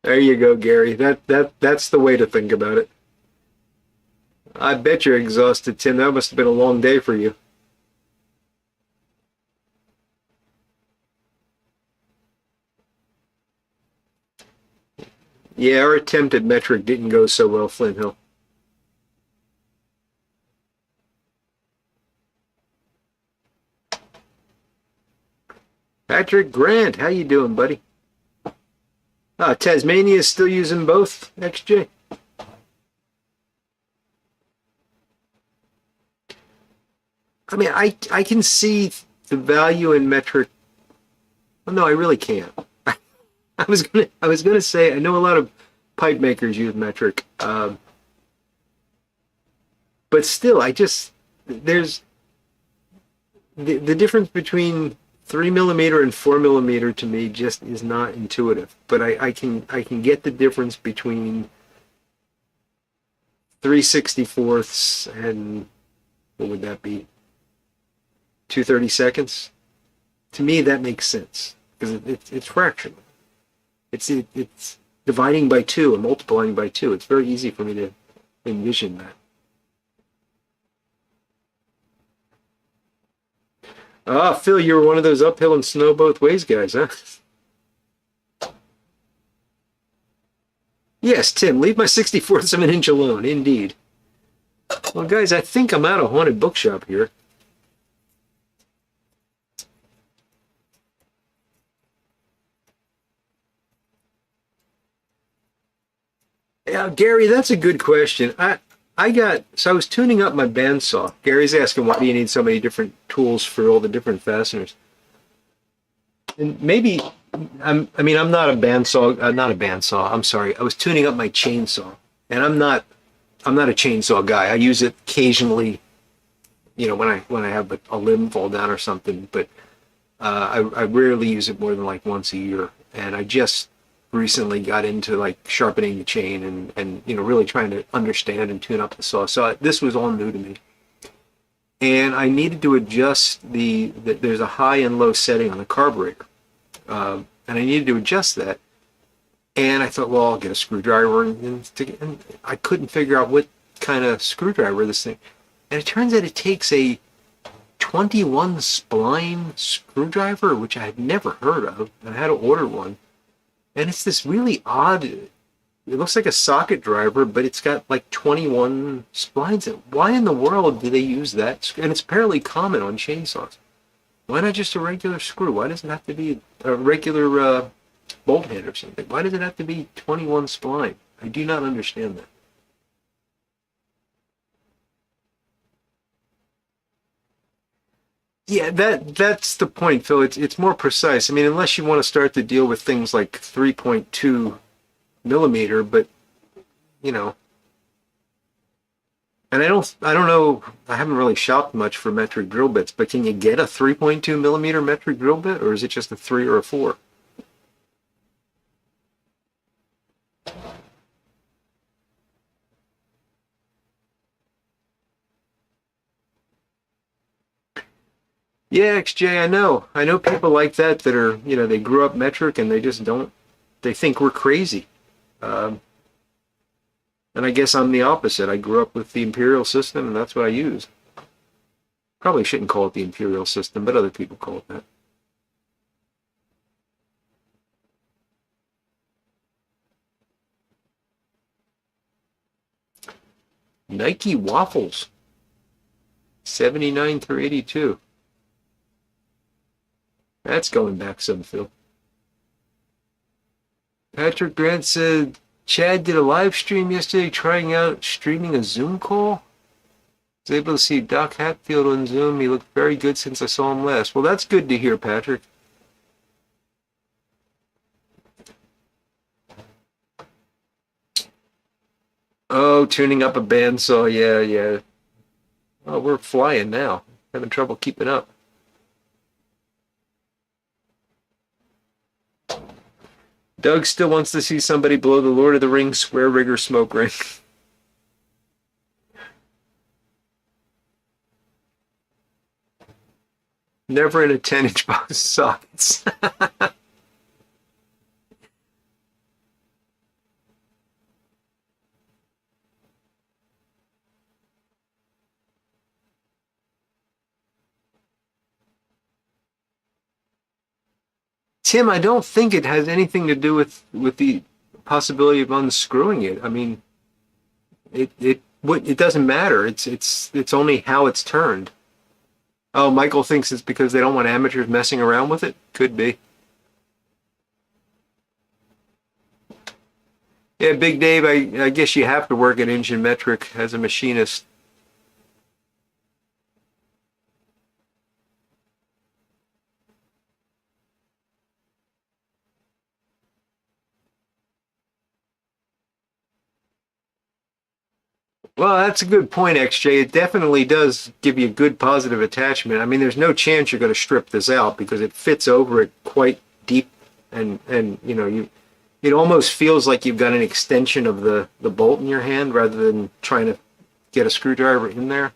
There you go, Gary. That's the way to think about it. I bet you're exhausted, Tim. That must have been a long day for you. Yeah, our attempt at metric didn't go so well, Flint Hill. Patrick Grant, how you doing, buddy? Tasmania is still using both XJ. I mean, I can see the value in metric. Well, no, I really can't. I was gonna say I know a lot of pipe makers use metric, but still, I just there's the difference between 3 millimeter and 4 millimeter to me just is not intuitive. But I can get the difference between 3/64ths and what would that be? 2/32. To me, that makes sense because it's fractional. It's dividing by two and multiplying by two. It's very easy for me to envision that. Ah, Phil, you were one of those uphill and snow both ways guys, huh? Yes, Tim, leave my 64ths of an inch alone, indeed. Well, guys, I think I'm at a haunted bookshop here. Yeah, Gary, that's a good question. I was tuning up my bandsaw. Gary's asking why do you need so many different tools for all the different fasteners? And maybe I'm not a bandsaw, not a bandsaw. I'm sorry. I was tuning up my chainsaw, and I'm not a chainsaw guy. I use it occasionally, when I have a limb fall down or something, but I rarely use it more than like once a year. And I just recently got into like sharpening the chain and really trying to understand and tune up the saw. So this was all new to me, and I needed to adjust there's a high and low setting on the carburetor, and I needed to adjust that. And I thought, well, I'll get a screwdriver, and I couldn't figure out what kind of screwdriver this thing. And it turns out it takes a 21 spline screwdriver, which I had never heard of. And I had to order one. And it's this really odd, it looks like a socket driver, but it's got like 21 splines. Why in the world do they use that? And it's apparently common on chainsaws. Why not just a regular screw? Why does it have to be a regular bolt head or something? Why does it have to be 21 spline? I do not understand that. Yeah, that's the point, Phil. It's more precise. I mean, unless you want to start to deal with things like 3.2 millimeter, but you know, and I don't know. I haven't really shopped much for metric drill bits, but can you get a 3.2 millimeter metric drill bit, or is it just a 3 or a 4? Yeah, XJ, I know. I know people like that are, they grew up metric and they just don't, they think we're crazy. Um, and I guess I'm the opposite. I grew up with the Imperial system and that's what I use. Probably shouldn't call it the Imperial system, but other people call it that. Nike waffles, 79 through 82. That's going back some, Phil. Patrick Grant said Chad did a live stream yesterday trying out streaming a Zoom call. Was able to see Doc Hatfield on Zoom. He looked very good since I saw him last. Well, that's good to hear, Patrick. Oh, Oh, tuning up a bandsaw. Yeah, yeah. Oh, we're flying now. Having trouble keeping up. Doug still wants to see somebody blow the Lord of the Rings square rigger smoke ring. Never in a 10-inch box of sockets. Tim, I don't think it has anything to do with the possibility of unscrewing it. I mean, it doesn't matter. It's only how it's turned. Oh, Michael thinks it's because they don't want amateurs messing around with it. Could be. Yeah, Big Dave, I guess you have to work at engine metric as a machinist. Well, that's a good point, XJ. It definitely does give you a good positive attachment. I mean, there's no chance you're going to strip this out because it fits over it quite deep, and you know you it almost feels like you've got an extension of the bolt in your hand rather than trying to get a screwdriver in there.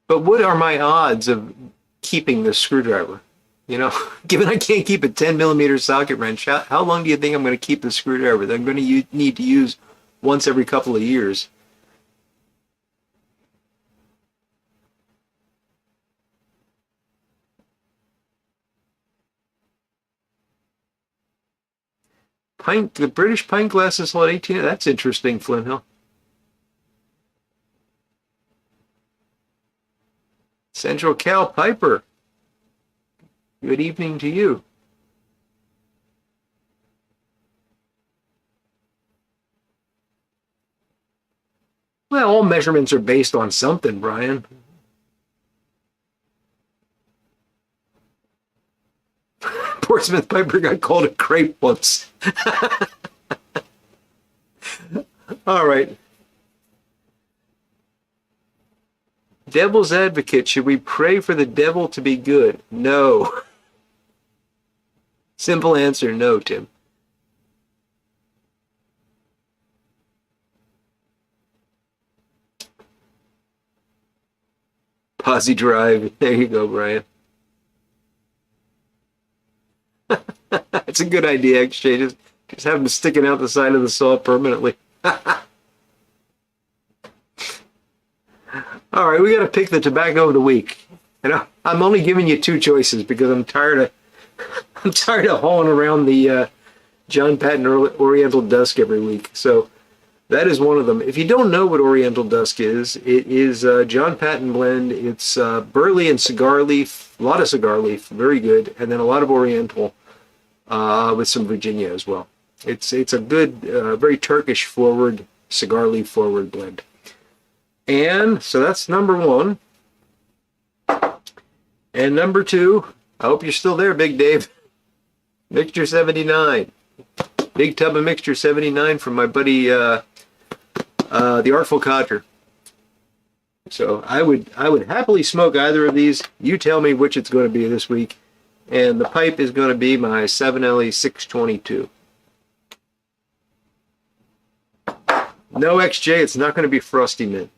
But what are my odds of keeping this screwdriver? You know, given I can't keep a 10 millimeter socket wrench, how long do you think I'm going to keep the screwdriver that I'm going to need to use once every couple of years? The British pint glass is slot 18. That's interesting, Flint Hill. Central Cal Piper. Good evening to you. Well, all measurements are based on something, Brian. Portsmouth Piper got called a crepe once. All right. Devil's advocate, should we pray for the devil to be good? No. Simple answer, no, Tim. Posse drive. There you go, Brian. That's a good idea, actually. Just have them sticking out the side of the saw permanently. All right, we got to pick the tobacco of the week. You know, I'm only giving you two choices because I'm tired of hauling around the John Patton Oriental Dusk every week. So that is one of them. If you don't know what Oriental Dusk is, it is a John Patton blend. It's burley and cigar leaf, a lot of cigar leaf, very good, and then a lot of Oriental with some Virginia as well. It's a good, very Turkish forward, cigar leaf forward blend. And so that's number one. And number two, I hope you're still there, Big Dave. Mixture 79. Big tub of Mixture 79 from my buddy, the Artful Codger. So I would happily smoke either of these. You tell me which it's going to be this week. And the pipe is going to be my 7LE 622. No XJ, it's not going to be Frosty Mint.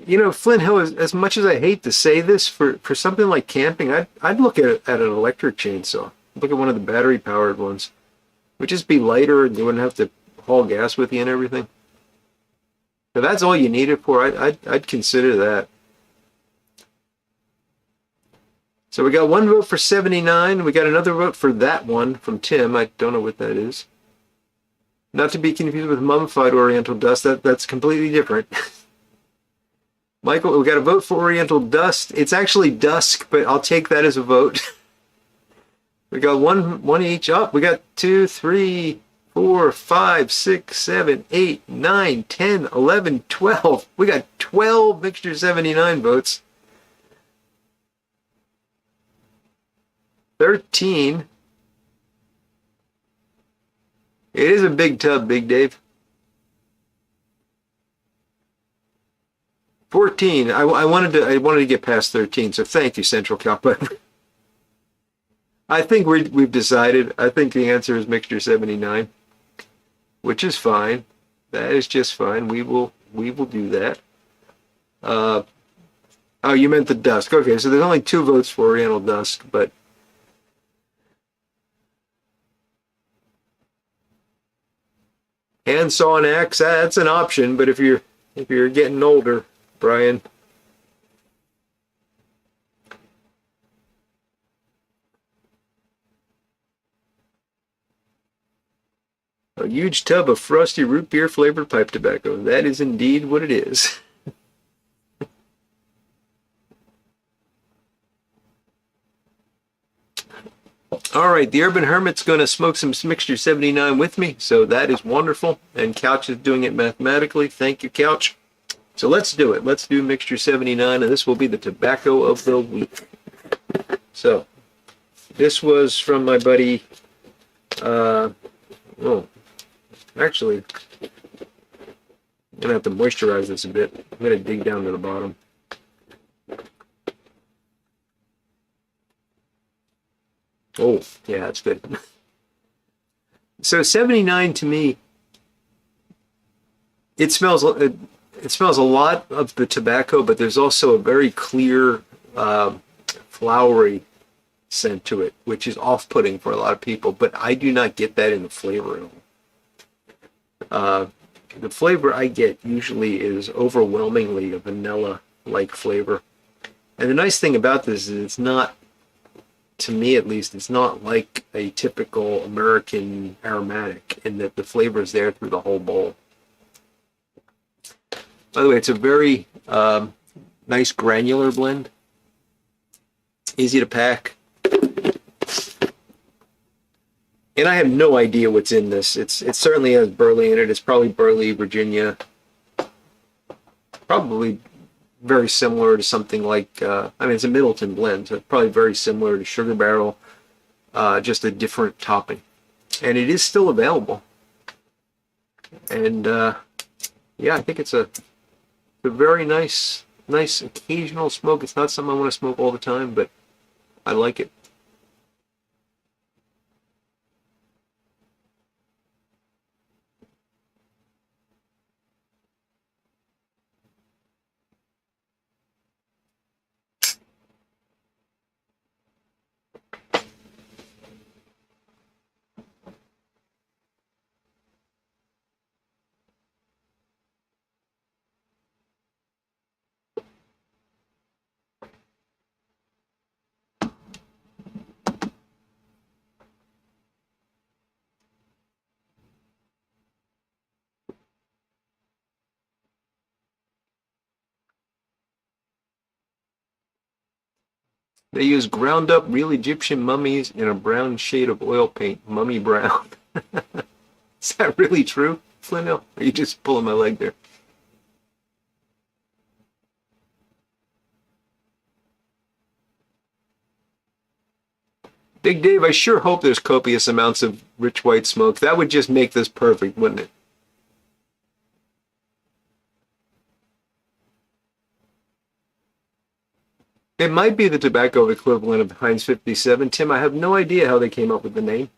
You know, Flint Hill, as much as I hate to say this, for something like camping, I'd look at an electric chainsaw. Look at one of the battery powered ones. It would just be lighter and you wouldn't have to haul gas with you and everything. If that's all you need it for, I'd consider that. So we got one vote for 79. We got another vote for that one from Tim. I don't know what that is. Not to be confused with mummified Oriental Dust. That's completely different. Michael, we got a vote for Oriental Dust. It's actually Dusk, but I'll take that as a vote. We got one each up. We got 2, 3, 4, 5, 6, 7, 8, 9, 10, 11, 12. We got 12 Mixture 79 votes. 13. It is a big tub, Big Dave. 14. I wanted to get past 13, so thank you, Central Cal. But I think we've decided. I think the answer is mixture 79, which is fine. That is just fine. We will do that. Oh, you meant the dusk. Okay, so there's only 2 votes for Oriental Dusk, but handsaw and axe, that's an option. But if you're getting older, Brian. A huge tub of frosty root beer flavored pipe tobacco. That is indeed what it is. All right, the Urban Hermit's going to smoke some Mixture 79 with me, so that is wonderful. And Couch is doing it mathematically. Thank you, Couch. So let's do it. Let's do Mixture 79, and this will be the tobacco of the week. So this was from my buddy. Actually, I'm going to have to moisturize this a bit. I'm going to dig down to the bottom. Oh, yeah, that's good. So 79 to me, it smells a lot of the tobacco, but there's also a very clear, flowery scent to it, which is off-putting for a lot of people, but I do not get that in the flavor at all. The flavor I get usually is overwhelmingly a vanilla-like flavor. And the nice thing about this is it's not, to me at least, it's not like a typical American aromatic in that the flavor is there through the whole bowl. By the way, it's a very nice granular blend. Easy to pack. And I have no idea what's in this. It certainly has burley in it. It's probably burley, Virginia. Probably very similar to something like, it's a Middleton blend, so it's probably very similar to Sugar Barrel, just a different topping. And it is still available. And yeah, I think it's a very nice occasional smoke. It's not something I want to smoke all the time, but I like it. They use ground up real Egyptian mummies in a brown shade of oil paint, mummy brown. Is that really true, Flynn? Or are you just pulling my leg there? Big Dave, I sure hope there's copious amounts of rich white smoke. That would just make this perfect, wouldn't it? It might be the tobacco equivalent of Heinz 57. Tim, I have no idea how they came up with the name.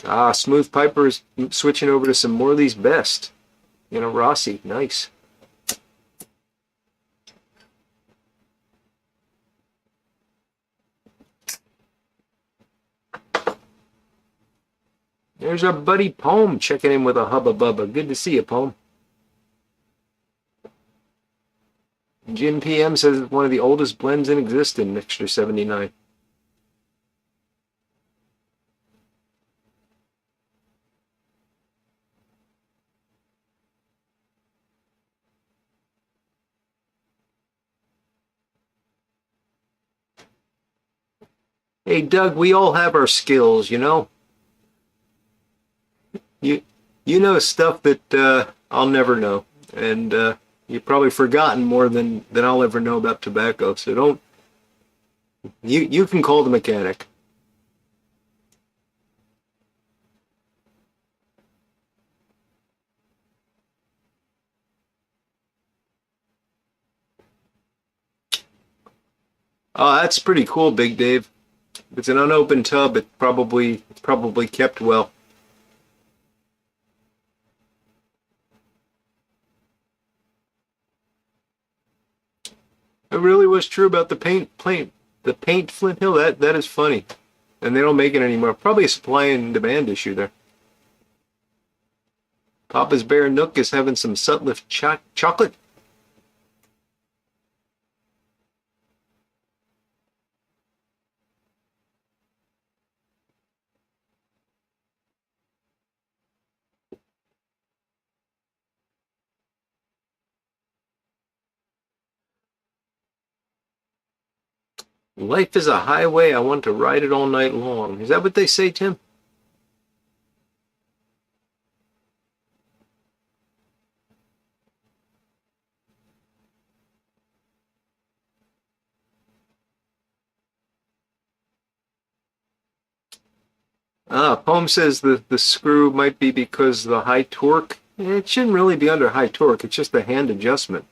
Ah, Smooth Piper is switching over to some Morley's Best. Rossi, nice. There's our buddy Poem checking in with a hubba bubba. Good to see you, Poem. Jim PM says it's one of the oldest blends in existence, Mixture 79. Hey, Doug, we all have our skills, You know stuff that I'll never know. And you've probably forgotten more than I'll ever know about tobacco. So You can call the mechanic. Oh, that's pretty cool, Big Dave. If it's an unopened tub, it's probably kept well. It really was true about the paint Flint Hill. That is funny, and they don't make it anymore. Probably a supply and demand issue there. Papa's Bear Nook is having some Sutliff chocolate. Life is a highway. I want to ride it all night long. Is that what they say, Tim? Poem says the screw might be because of the high torque. It shouldn't really be under high torque. It's just a hand adjustment.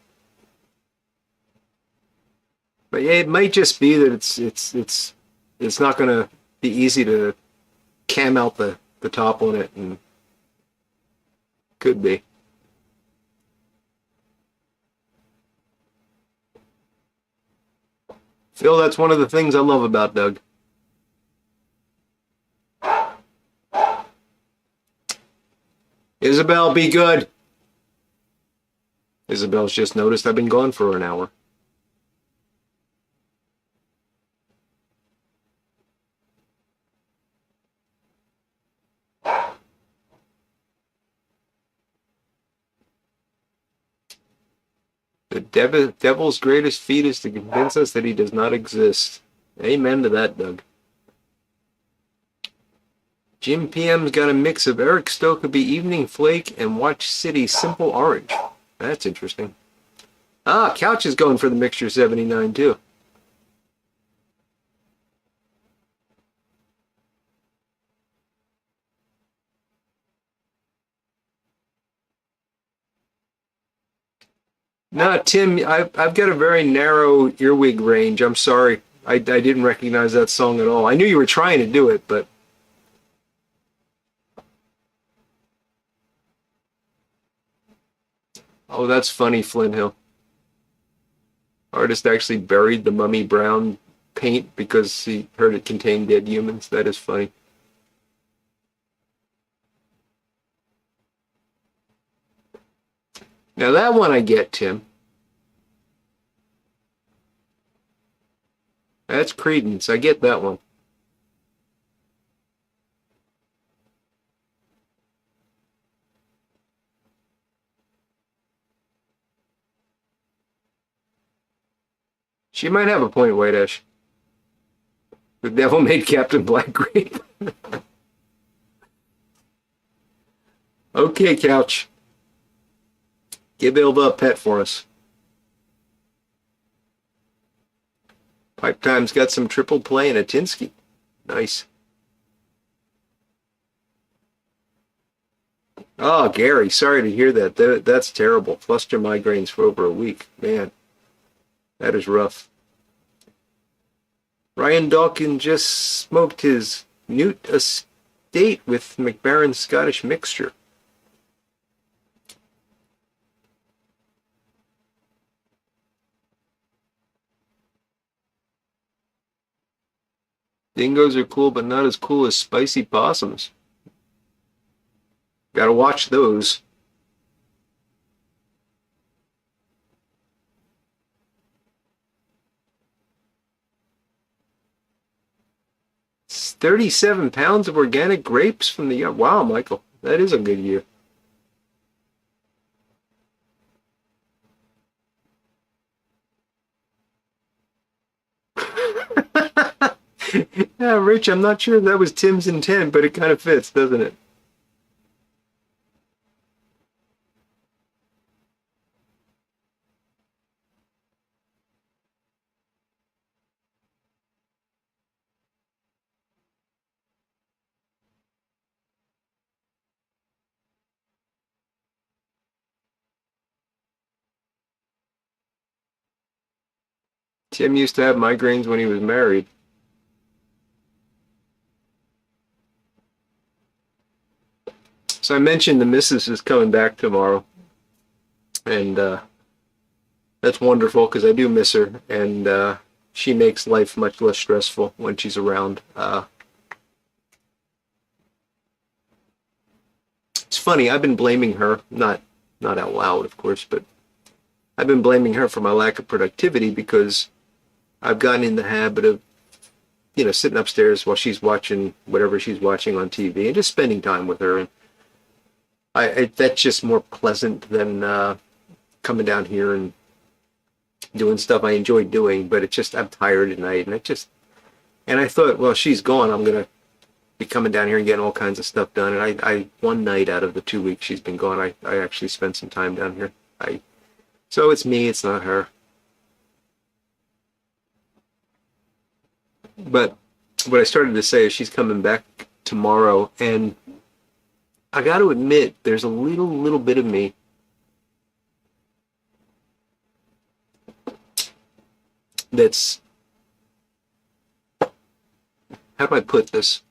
But yeah, it might just be that it's not going to be easy to cam out the top on it, and could be. Phil, that's one of the things I love about Doug. Isabel, be good. Isabel's just noticed I've been gone for an hour. The devil's greatest feat is to convince us that he does not exist. Amen to that, Doug. Jim PM's got a mix of Eric Stokeby Evening Flake and Watch City Simple Orange. That's interesting. Couch is going for the Mixture 79 too. No, Tim, I've got a very narrow earwig range. I'm sorry. I didn't recognize that song at all. I knew you were trying to do it, but oh, that's funny, Flint Hill. Artist actually buried the mummy brown paint because he heard it contained dead humans. That is funny. Now that one I get, Tim. That's Credence. I get that one. She might have a point, White Ash. The devil made Captain Black Grape. Okay, Couch. Give Ilva a pet for us. Pipe Time's got some triple play and a Tinsky. Nice. Oh, Gary, sorry to hear that. That's terrible. Cluster migraines for over a week. Man, that is rough. Ryan Dawkins just smoked his Newt Estate with McBaron's Scottish Mixture. Dingoes are cool, but not as cool as spicy possums. Gotta watch those. It's 37 pounds of organic grapes from the yard. Wow, Michael, that is a good year. Yeah, Rich, I'm not sure if that was Tim's intent, but it kind of fits, doesn't it? Tim used to have migraines when he was married. So I mentioned the missus is coming back tomorrow, and that's wonderful because I do miss her, and she makes life much less stressful when she's around. It's funny, I've been blaming her, not out loud, of course, but I've been blaming her for my lack of productivity because I've gotten in the habit of, sitting upstairs while she's watching whatever she's watching on TV and just spending time with her. And that's just more pleasant than coming down here and doing stuff I enjoy doing. But it's just I'm tired at night, and I thought, well, she's gone. I'm gonna be coming down here and getting all kinds of stuff done. And I one night out of the 2 weeks she's been gone, I actually spent some time down here. So it's me, it's not her. But what I started to say is she's coming back tomorrow, and I got to admit, there's a little bit of me that's, how do I put this?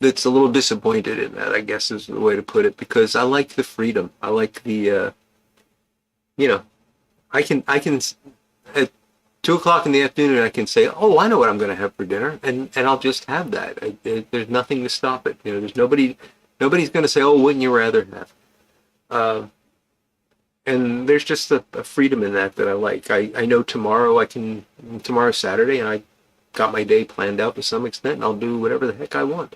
That's a little disappointed in that, I guess is the way to put it, because I like the freedom. I like the, you know, I can, at 2 o'clock in the afternoon, I can say, oh, I know what I'm going to have for dinner, and I'll just have that. There's nothing to stop it. There's nobody's going to say, oh, wouldn't you rather have? And there's just a freedom in that I like. I know tomorrow's Saturday, and I got my day planned out to some extent, and I'll do whatever the heck I want.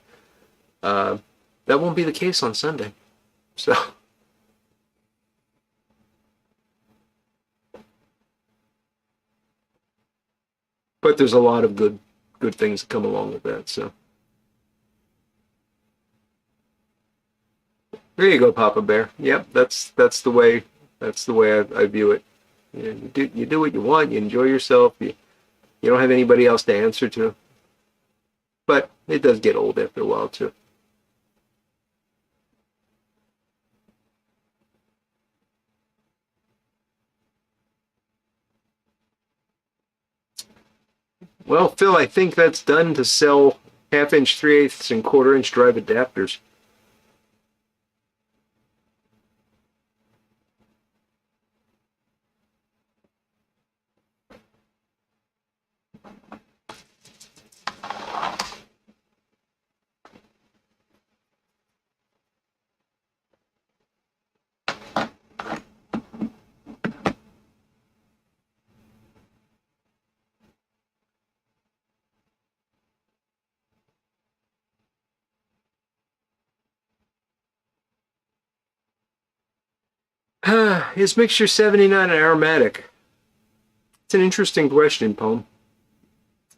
That won't be the case on Sunday. So, but there's a lot of good things that come along with that. So there you go, Papa Bear. Yep, that's the way I view it. You do what you want. You enjoy yourself. You don't have anybody else to answer to. But it does get old after a while too. Well, Phil, I think that's done to sell half-inch, 3/8, and quarter-inch drive adapters. Is mixture 79 an aromatic? It's an interesting question, Poem.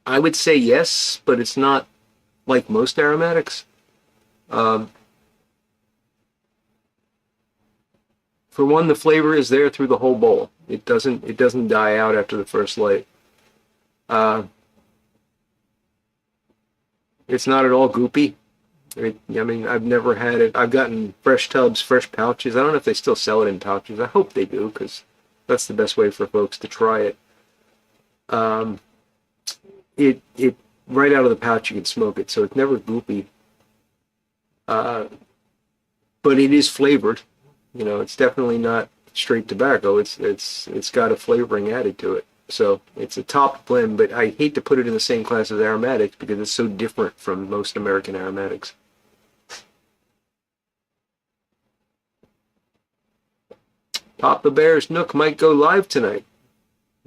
I would say yes, but it's not like most aromatics. Um, for one, the flavor is there through the whole bowl. It doesn't die out after the first light. Uh, it's not at all goopy. I mean, I've never had it. I've gotten fresh tubs, fresh pouches. I don't know if they still sell it in pouches. I hope they do, because that's the best way for folks to try it. Um, it right out of the pouch you can smoke it, so it's never goopy. Uh, but it is flavored. It's definitely not straight tobacco. It's got a flavoring added to it. So it's a top blend, but I hate to put it in the same class as aromatics because it's so different from most American aromatics. Papa Bear's Nook might go live tonight.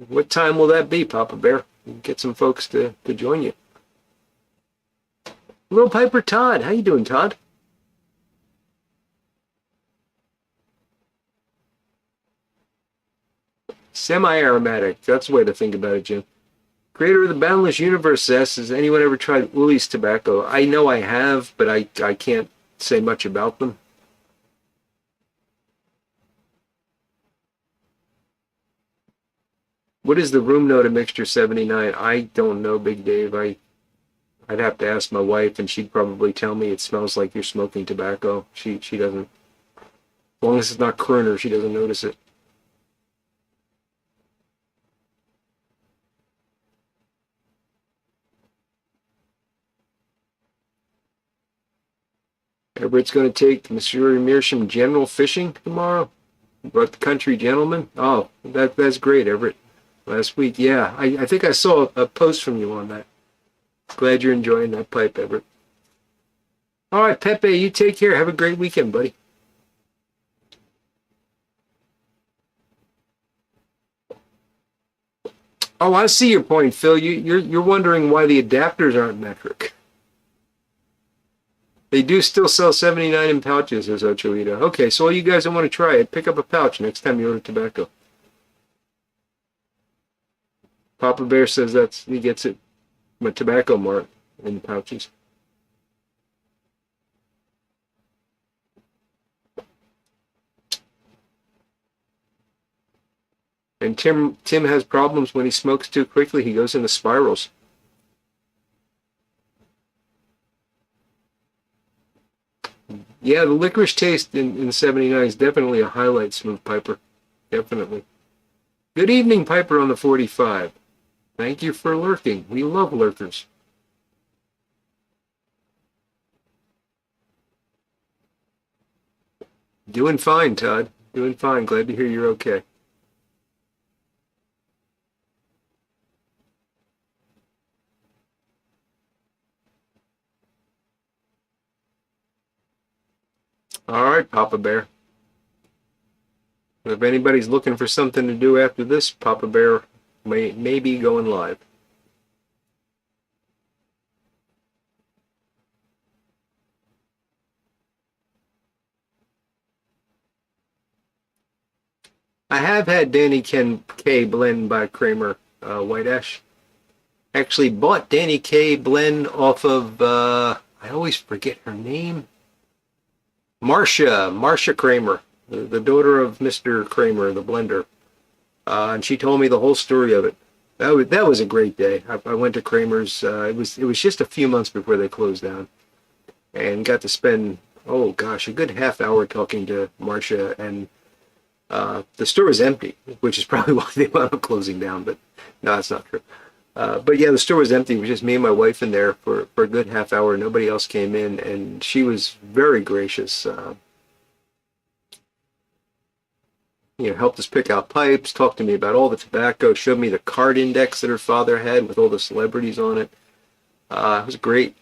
What time will that be, Papa Bear? Get some folks to join you. Little Piper Todd, how you doing, Todd? Semi-aromatic. That's the way to think about it, Jim. Creator of the Boundless Universe asks, has anyone ever tried Uli's tobacco? I know I have, but I can't say much about them. What is the room note of Mixture 79? I don't know, Big Dave. I'd have to ask my wife, and she'd probably tell me it smells like you're smoking tobacco. She doesn't, as long as it's not Kerner, she doesn't notice it. Everett's going to take Monsieur Mearsham general fishing tomorrow. Brought the country gentleman. Oh, that's great, Everett. Last week, yeah. I think I saw a post from you on that. Glad you're enjoying that pipe, Everett. All right, Pepe, you take care. Have a great weekend, buddy. Oh, I see your point, Phil. You're wondering why the adapters aren't metric. They do still sell 79 in pouches, says Ochoita. Okay, so all you guys that want to try it, pick up a pouch next time you order tobacco. Papa Bear says he gets it from a tobacco mart in pouches. And Tim has problems when he smokes too quickly. He goes into spirals. Yeah, the licorice taste in 79 is definitely a highlight, Smooth Piper. Definitely. Good evening, Piper on the 45. Thank you for lurking. We love lurkers. Doing fine, Todd. Doing fine. Glad to hear you're okay. All right, Papa Bear. If anybody's looking for something to do after this, Papa Bear may be going live. I have had Danny K blend by Kramer White Ash. Actually bought Danny K blend off of, I always forget her name. Marcia Kramer, the daughter of Mr. Kramer, the blender. And she told me the whole story of it. That was a great day. I went to Kramer's. It was just a few months before they closed down, and got to spend a good half hour talking to Marcia. And the store was empty, which is probably why they wound up closing down. But no, that's not true. But yeah, the store was empty. It was just me and my wife in there for a good half hour. Nobody else came in, and she was very gracious. Helped us pick out pipes, talked to me about all the tobacco, showed me the card index that her father had with all the celebrities on it. It was a great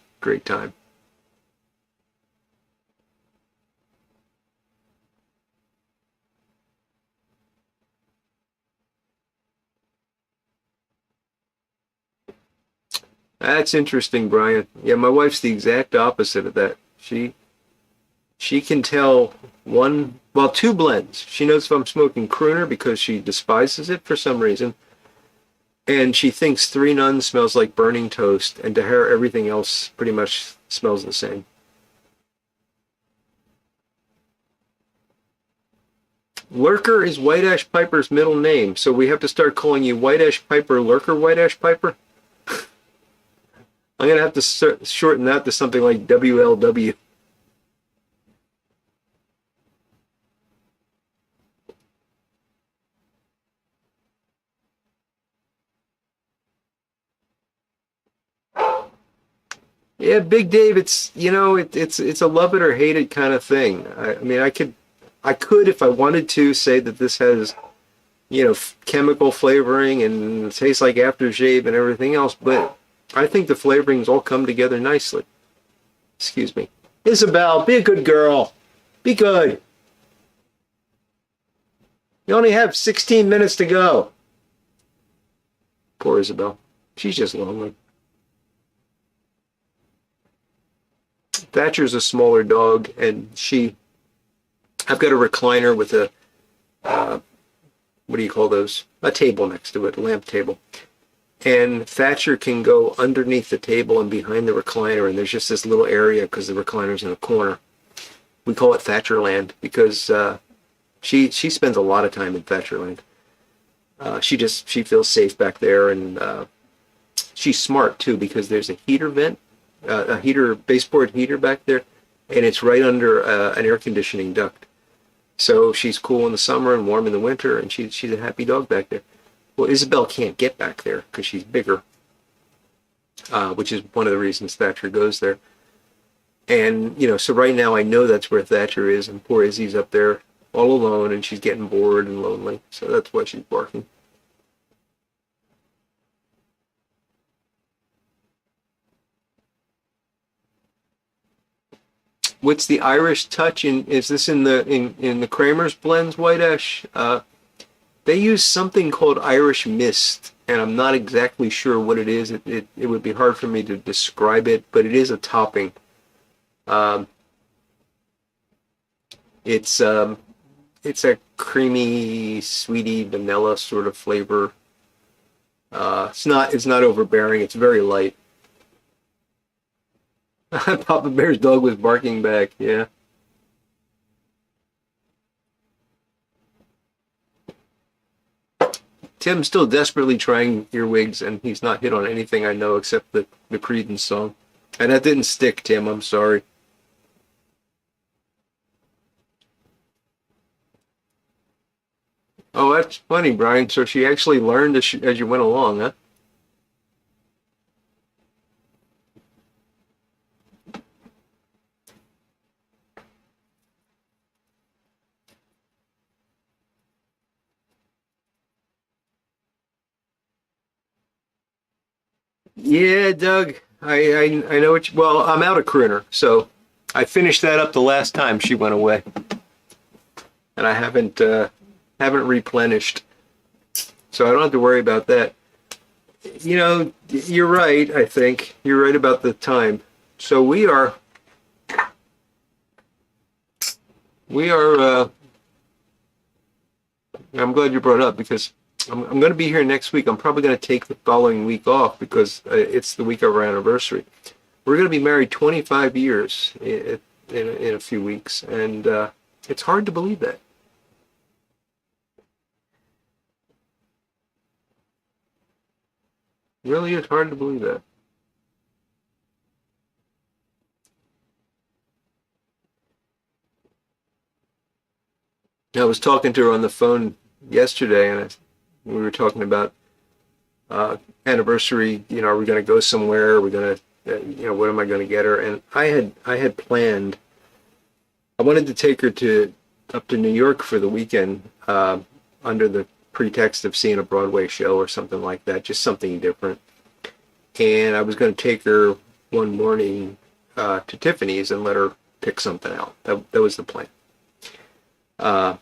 time. That's interesting, Brian. Yeah, my wife's the exact opposite of that. She can tell two blends. She knows if I'm smoking Crooner because she despises it for some reason. And she thinks Three Nuns smells like burning toast, and to her, everything else pretty much smells the same. Lurker is White Ash Piper's middle name, so we have to start calling you White Ash Piper Lurker White Ash Piper? I'm going to have to shorten that to something like WLW. Yeah, Big Dave, it's a love it or hate it kind of thing. I mean, I could if I wanted to say that this has chemical flavoring and tastes like aftershave and everything else, but I think the flavorings all come together nicely. Excuse me. Isabel, be a good girl. Be good. You only have 16 minutes to go. Poor Isabel. She's just lonely. Thatcher's a smaller dog, and I've got a recliner with a, what do you call those? A table next to it, a lamp table. And Thatcher can go underneath the table and behind the recliner, and there's just this little area because the recliner's in a corner. We call it Thatcherland because she spends a lot of time in Thatcherland. She feels safe back there, and she's smart too because there's a heater vent, baseboard heater back there, and it's right under an air conditioning duct. So she's cool in the summer and warm in the winter, and she's a happy dog back there. Well, Isabel can't get back there because she's bigger, which is one of the reasons Thatcher goes there. And, so right now I know that's where Thatcher is, and poor Izzy's up there all alone, and she's getting bored and lonely. So that's why she's barking. What's the Irish touch in? Is this in the Kramer's blends, White Ash? They use something called Irish Mist, and I'm not exactly sure what it is. It would be hard for me to describe it, but it is a topping. Um, it's um, it's a creamy, sweety, vanilla sort of flavor. It's not overbearing. It's very light. Papa Bear's dog was barking back. Yeah. Tim's still desperately trying earwigs, and he's not hit on anything I know except the Creedence song. And that didn't stick, Tim. I'm sorry. Oh, that's funny, Brian. So she actually learned as you went along, huh? Yeah, Doug. I know what well, I'm out of Critter, so I finished that up the last time she went away, and I haven't replenished, so I don't have to worry about that. You're right. I think you're right about the time. So we are. I'm glad you brought it up because I'm going to be here next week. I'm probably going to take the following week off because it's the week of our anniversary. We're going to be married 25 years in a few weeks, and it's hard to believe that. Really is hard to believe that. I was talking to her on the phone yesterday, and we were talking about uh, anniversary. Are we going to go somewhere? Are we going to, what am I going to get her? And I had planned. I wanted to take her to up to New York for the weekend, under the pretext of seeing a Broadway show or something like that, just something different. And I was going to take her one morning to Tiffany's and let her pick something out. That was the plan. Uh,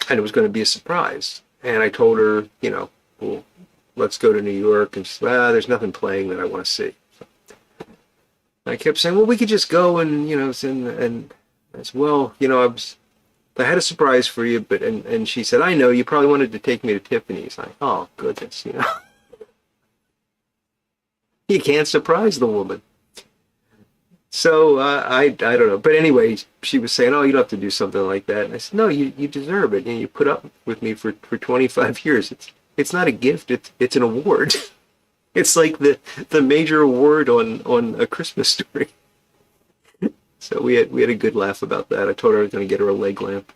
and it was going to be a surprise. And I told her, well, let's go to New York. And she said, there's nothing playing that I want to see. So I kept saying, well, we could just go and, and as well, I had a surprise for you, and she said, I know you probably wanted to take me to Tiffany's. Like, oh goodness, you can't surprise the woman. So I don't know, but anyway, she was saying, "Oh, you don't have to do something like that." And I said, "No, you deserve it. You put up with me for 25 years. It's not a gift. It's an award. It's like the major award on A Christmas Story." So we had a good laugh about that. I told her I was going to get her a leg lamp.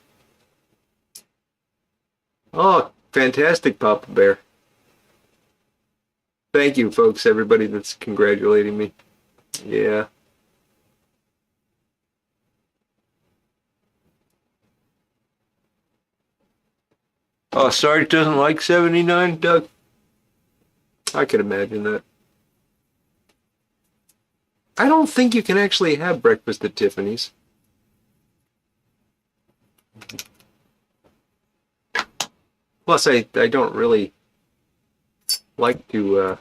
Oh, fantastic, Papa Bear! Thank you, folks. Everybody that's congratulating me. Yeah. Oh, Sarge doesn't like 79, Doug. I can imagine that. I don't think you can actually have breakfast at Tiffany's. Plus, I don't really like to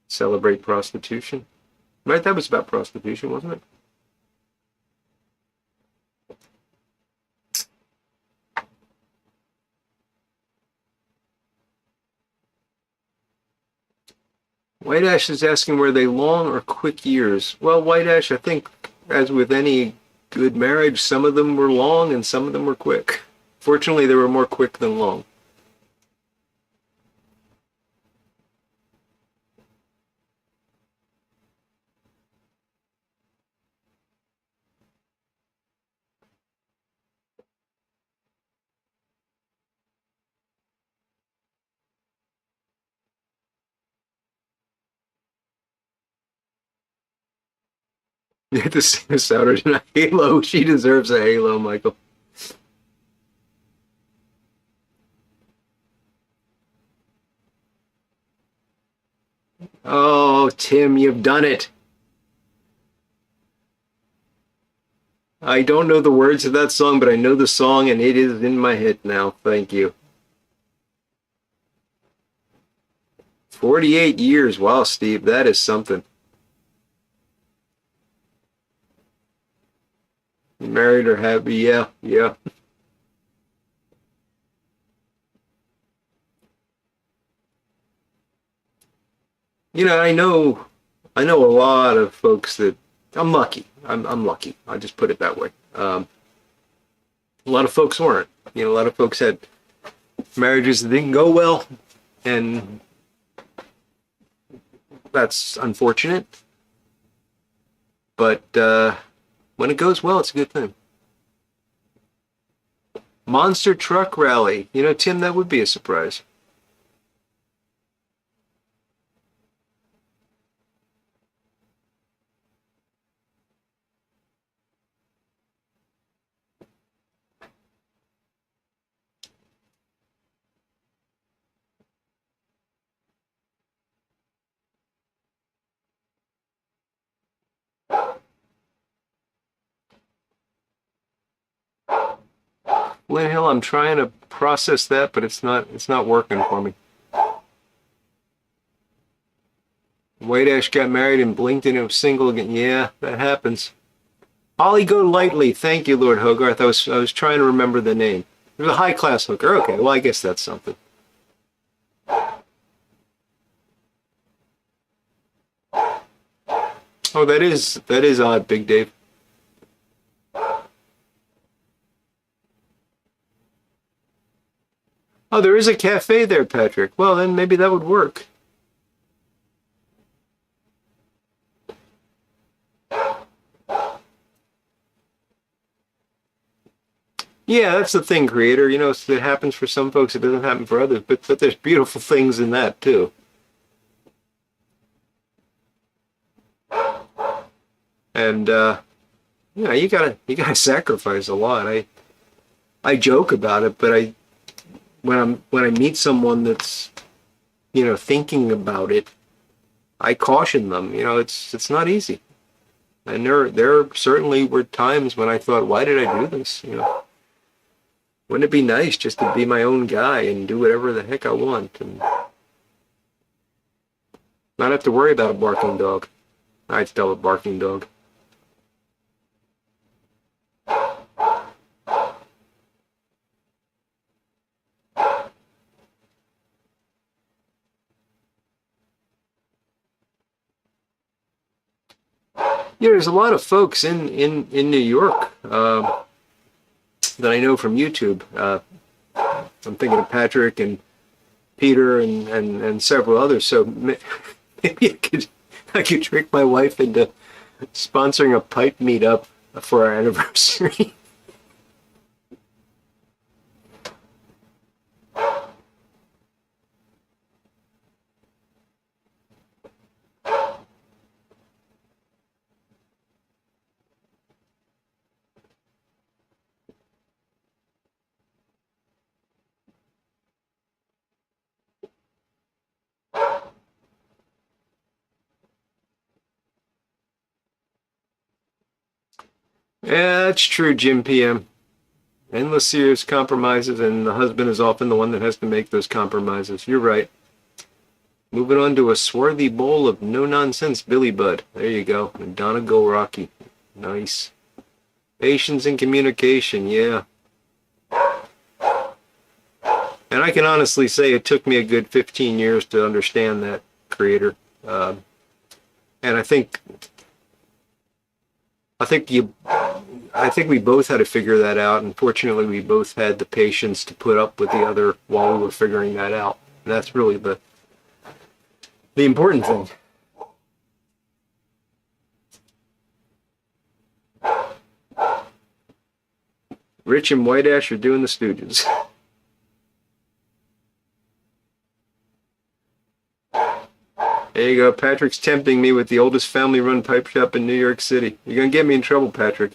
celebrate prostitution. Right? That was about prostitution, wasn't it? White Ash is asking were they long or quick years? Well, White Ash, I think, as with any good marriage, some of them were long and some of them were quick. Fortunately, they were more quick than long. You have to sing us out in a halo. She deserves a halo, Michael. Oh, Tim, you've done it. I don't know the words of that song, but I know the song and it is in my head now. Thank you. 48 years. Wow, Steve, that is something. You married or happy? Yeah, yeah. I know a lot of folks that I'm lucky. I'm lucky. I'll just put it that way. A lot of folks weren't. A lot of folks had marriages that didn't go well, and that's unfortunate. But when it goes well, it's a good thing. Monster truck rally. Tim, that would be a surprise. Lynn Hill, I'm trying to process that, but it's not working for me. White Ash got married and blinked and it was single again. Yeah, that happens. Ollie Go Lightly. Thank you, Lord Hogarth. I was trying to remember the name. There's a high class hooker. Okay, well I guess that's something. Oh, that is odd, Big Dave. Oh, there is a cafe there, Patrick. Well, then maybe that would work. Yeah, that's the thing, creator. It happens for some folks, it doesn't happen for others. But there's beautiful things in that too. And you gotta sacrifice a lot. I joke about it, but when I meet someone that's thinking about it, I caution them. It's not easy. And there certainly were times when I thought, why did I do this? Wouldn't it be nice just to be my own guy and do whatever the heck I want and not have to worry about a barking dog? I'd still a barking dog. There's a lot of folks in New York that I know from YouTube. I'm thinking of Patrick and Peter and several others. So maybe I could trick my wife into sponsoring a pipe meetup for our anniversary. Yeah, that's true, Jim PM. Endless serious compromises, and the husband is often the one that has to make those compromises. You're right. Moving on to a swarthy bowl of no-nonsense Billy Bud. There you go. And Donna Go Rocky. Nice. Patience and communication, yeah. And I can honestly say it took me a good 15 years to understand that, creator. And I think we both had to figure that out, and fortunately we both had the patience to put up with the other while we were figuring that out. And that's really the important thing. Rich and White Ash are doing the Stooges. There you go. Patrick's tempting me with the oldest family-run pipe shop in New York City. You're gonna get me in trouble, Patrick.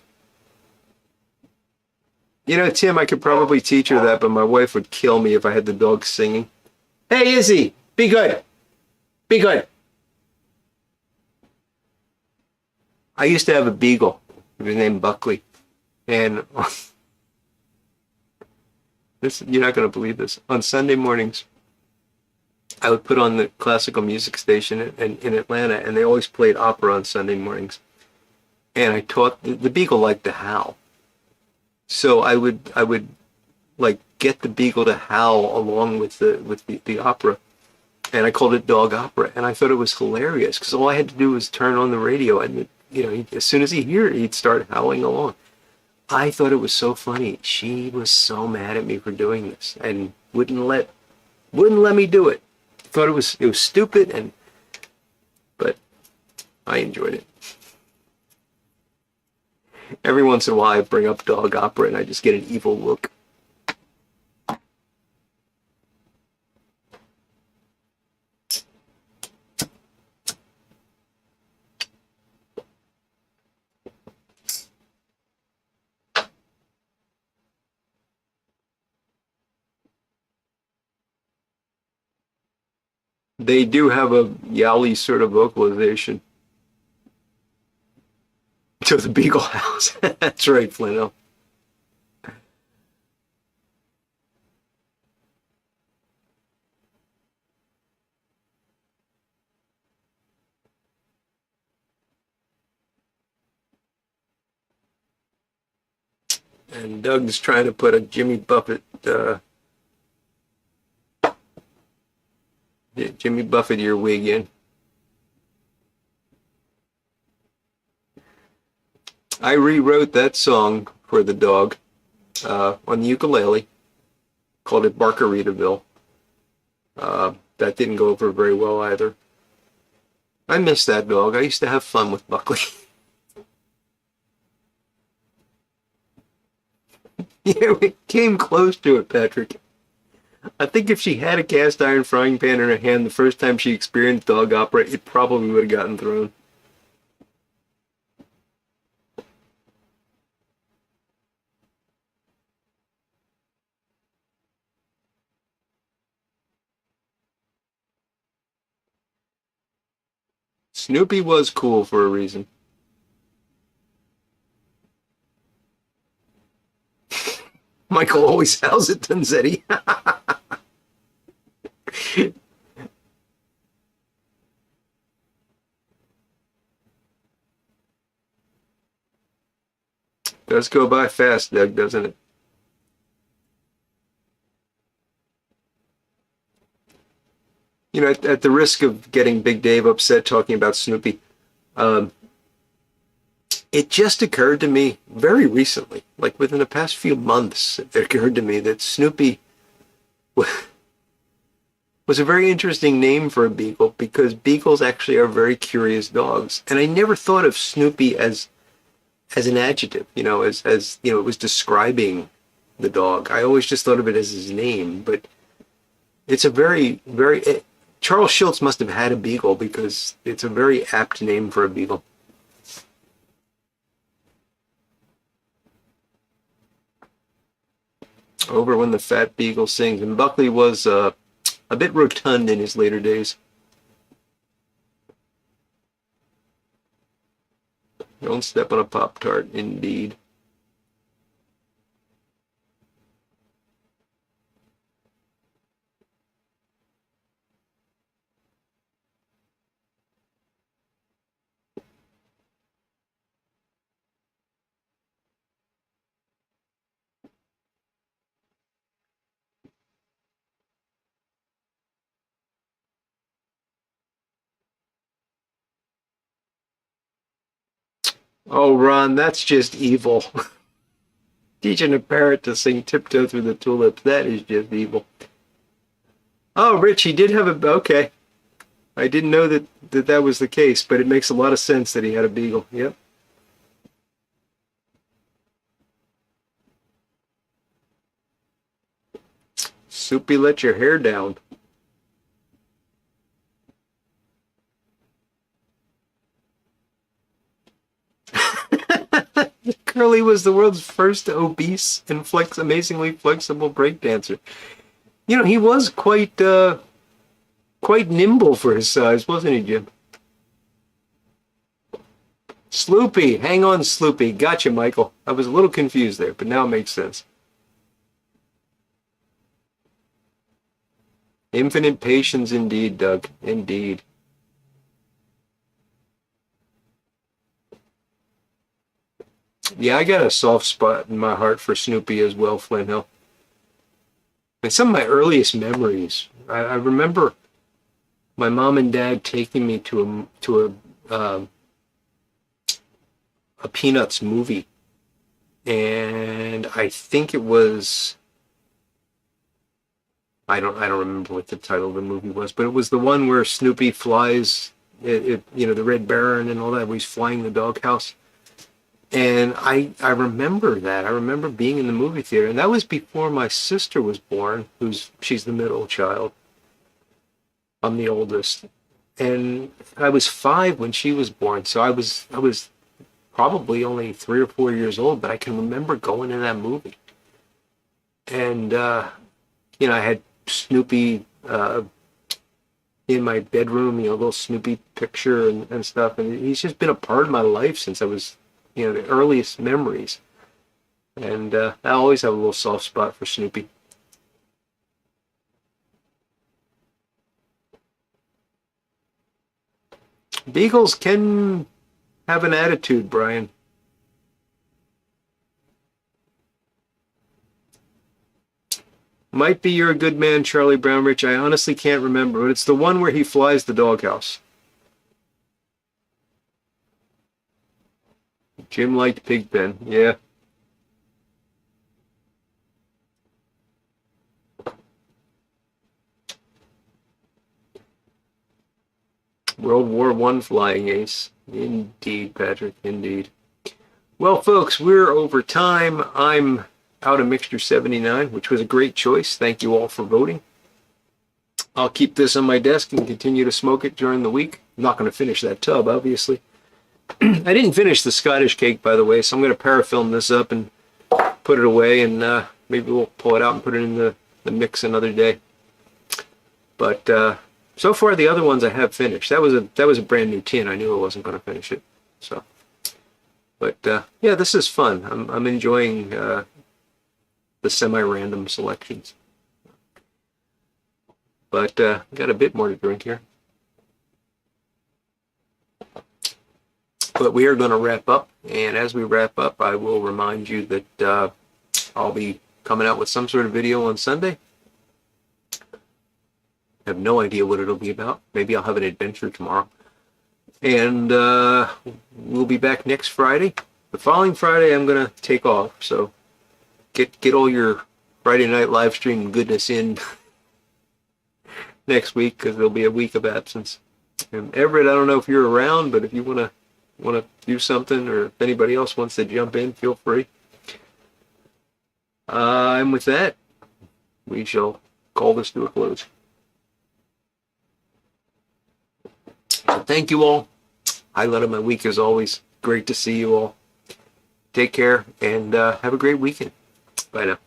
You know, Tim, I could probably teach her that, but my wife would kill me if I had the dog singing. Hey, Izzy, be good. Be good. I used to have a beagle. He was named Buckley. And this, you're not going to believe this. On Sunday mornings, I would put on the classical music station in Atlanta, and they always played opera on Sunday mornings. And I taught the beagle liked to howl. So I would like get the beagle to howl along with the opera, and I called it dog opera, and I thought it was hilarious because all I had to do was turn on the radio, and as soon as he'd hear it, he'd start howling along. I thought it was so funny. She was so mad at me for doing this and wouldn't let me do it. Thought it was stupid, but I enjoyed it. Every once in a while I bring up dog opera and I just get an evil look. They do have a yowly sort of vocalization to the Beagle House. That's right, Flino. And Doug's trying to put a Jimmy Buffett ear wig in. I rewrote that song for the dog on the ukulele, called it Barkaritaville. That didn't go over very well either. I miss that dog. I used to have fun with Buckley. Yeah, we came close to it, Patrick. I think if she had a cast iron frying pan in her hand the first time she experienced dog opera, it probably would have gotten thrown. Snoopy was cool for a reason. Michael always howls at Tunzetti. Does go by fast, Doug, doesn't it? At the risk of getting Big Dave upset talking about Snoopy, um, it just occurred to me very recently, like within the past few months, it occurred to me that Snoopy was a very interesting name for a beagle because beagles actually are very curious dogs. And I never thought of Snoopy as an adjective, as it was describing the dog. I always just thought of it as his name, but it's a Charles Schultz must have had a beagle because it's a very apt name for a beagle. Over when the fat beagle sings. And Buckley was a bit rotund in his later days. Don't step on a Pop-Tart, indeed. Oh, Ron, that's just evil. Teaching a parrot to sing Tiptoe Through the Tulips, that is just evil. Oh, Rich, he did have a... Okay. I didn't know that was the case, but it makes a lot of sense that he had a beagle. Yep. Soupy, let your hair down. Curly was the world's first obese and amazingly flexible breakdancer. You know, he was quite nimble for his size, wasn't he, Jim? Sloopy, hang on, Sloopy. Gotcha, Michael. I was a little confused there, but now it makes sense. Infinite patience indeed, Doug. Indeed. Yeah, I got a soft spot in my heart for Snoopy as well, Flint Hill. And some of my earliest memories, I remember my mom and dad taking me a Peanuts movie, and I think it was I don't remember what the title of the movie was, but it was the one where Snoopy flies, you know, the Red Baron and all that, where he's flying the doghouse. And I remember that. I remember being in the movie theater, and that was before my sister was born, she's the middle child. I'm the oldest. And I was 5 when she was born, so I was probably only 3 or 4 years old, but I can remember going in that movie. And you know, I had Snoopy in my bedroom, you know, a little Snoopy picture and stuff, and he's just been a part of my life since I was, you know, the earliest memories. And I always have a little soft spot for Snoopy. Beagles can have an attitude, Brian. Might be You're a Good Man, Charlie Brown Rich. I honestly can't remember, but it's the one where he flies the doghouse. Jim liked Pigpen, yeah. World War I flying ace. Indeed, Patrick, indeed. Well, folks, we're over time. I'm out of Mixture 79, which was a great choice. Thank you all for voting. I'll keep this on my desk and continue to smoke it during the week. I'm not going to finish that tub, obviously. I didn't finish the Scottish cake, by the way, so I'm going to parafilm this up and put it away, and maybe we'll pull it out and put it in the mix another day. But so far, the other ones I have finished. That was a brand new tin. I knew I wasn't going to finish it. So, but yeah, this is fun. I'm enjoying the semi-random selections. But got a bit more to drink here. But we are going to wrap up, and as we wrap up, I will remind you that I'll be coming out with some sort of video on Sunday. I have no idea what it'll be about. Maybe I'll have an adventure tomorrow. And we'll be back next Friday. The following Friday, I'm going to take off, so get all your Friday night live stream goodness in next week, because there'll be a week of absence. And Everett, I don't know if you're around, but if you want to do something, or if anybody else wants to jump in, feel free. And with that, we shall call this to a close. Thank you all. Highlight of my week as always. Great to see you all. Take care and have a great weekend. Bye now.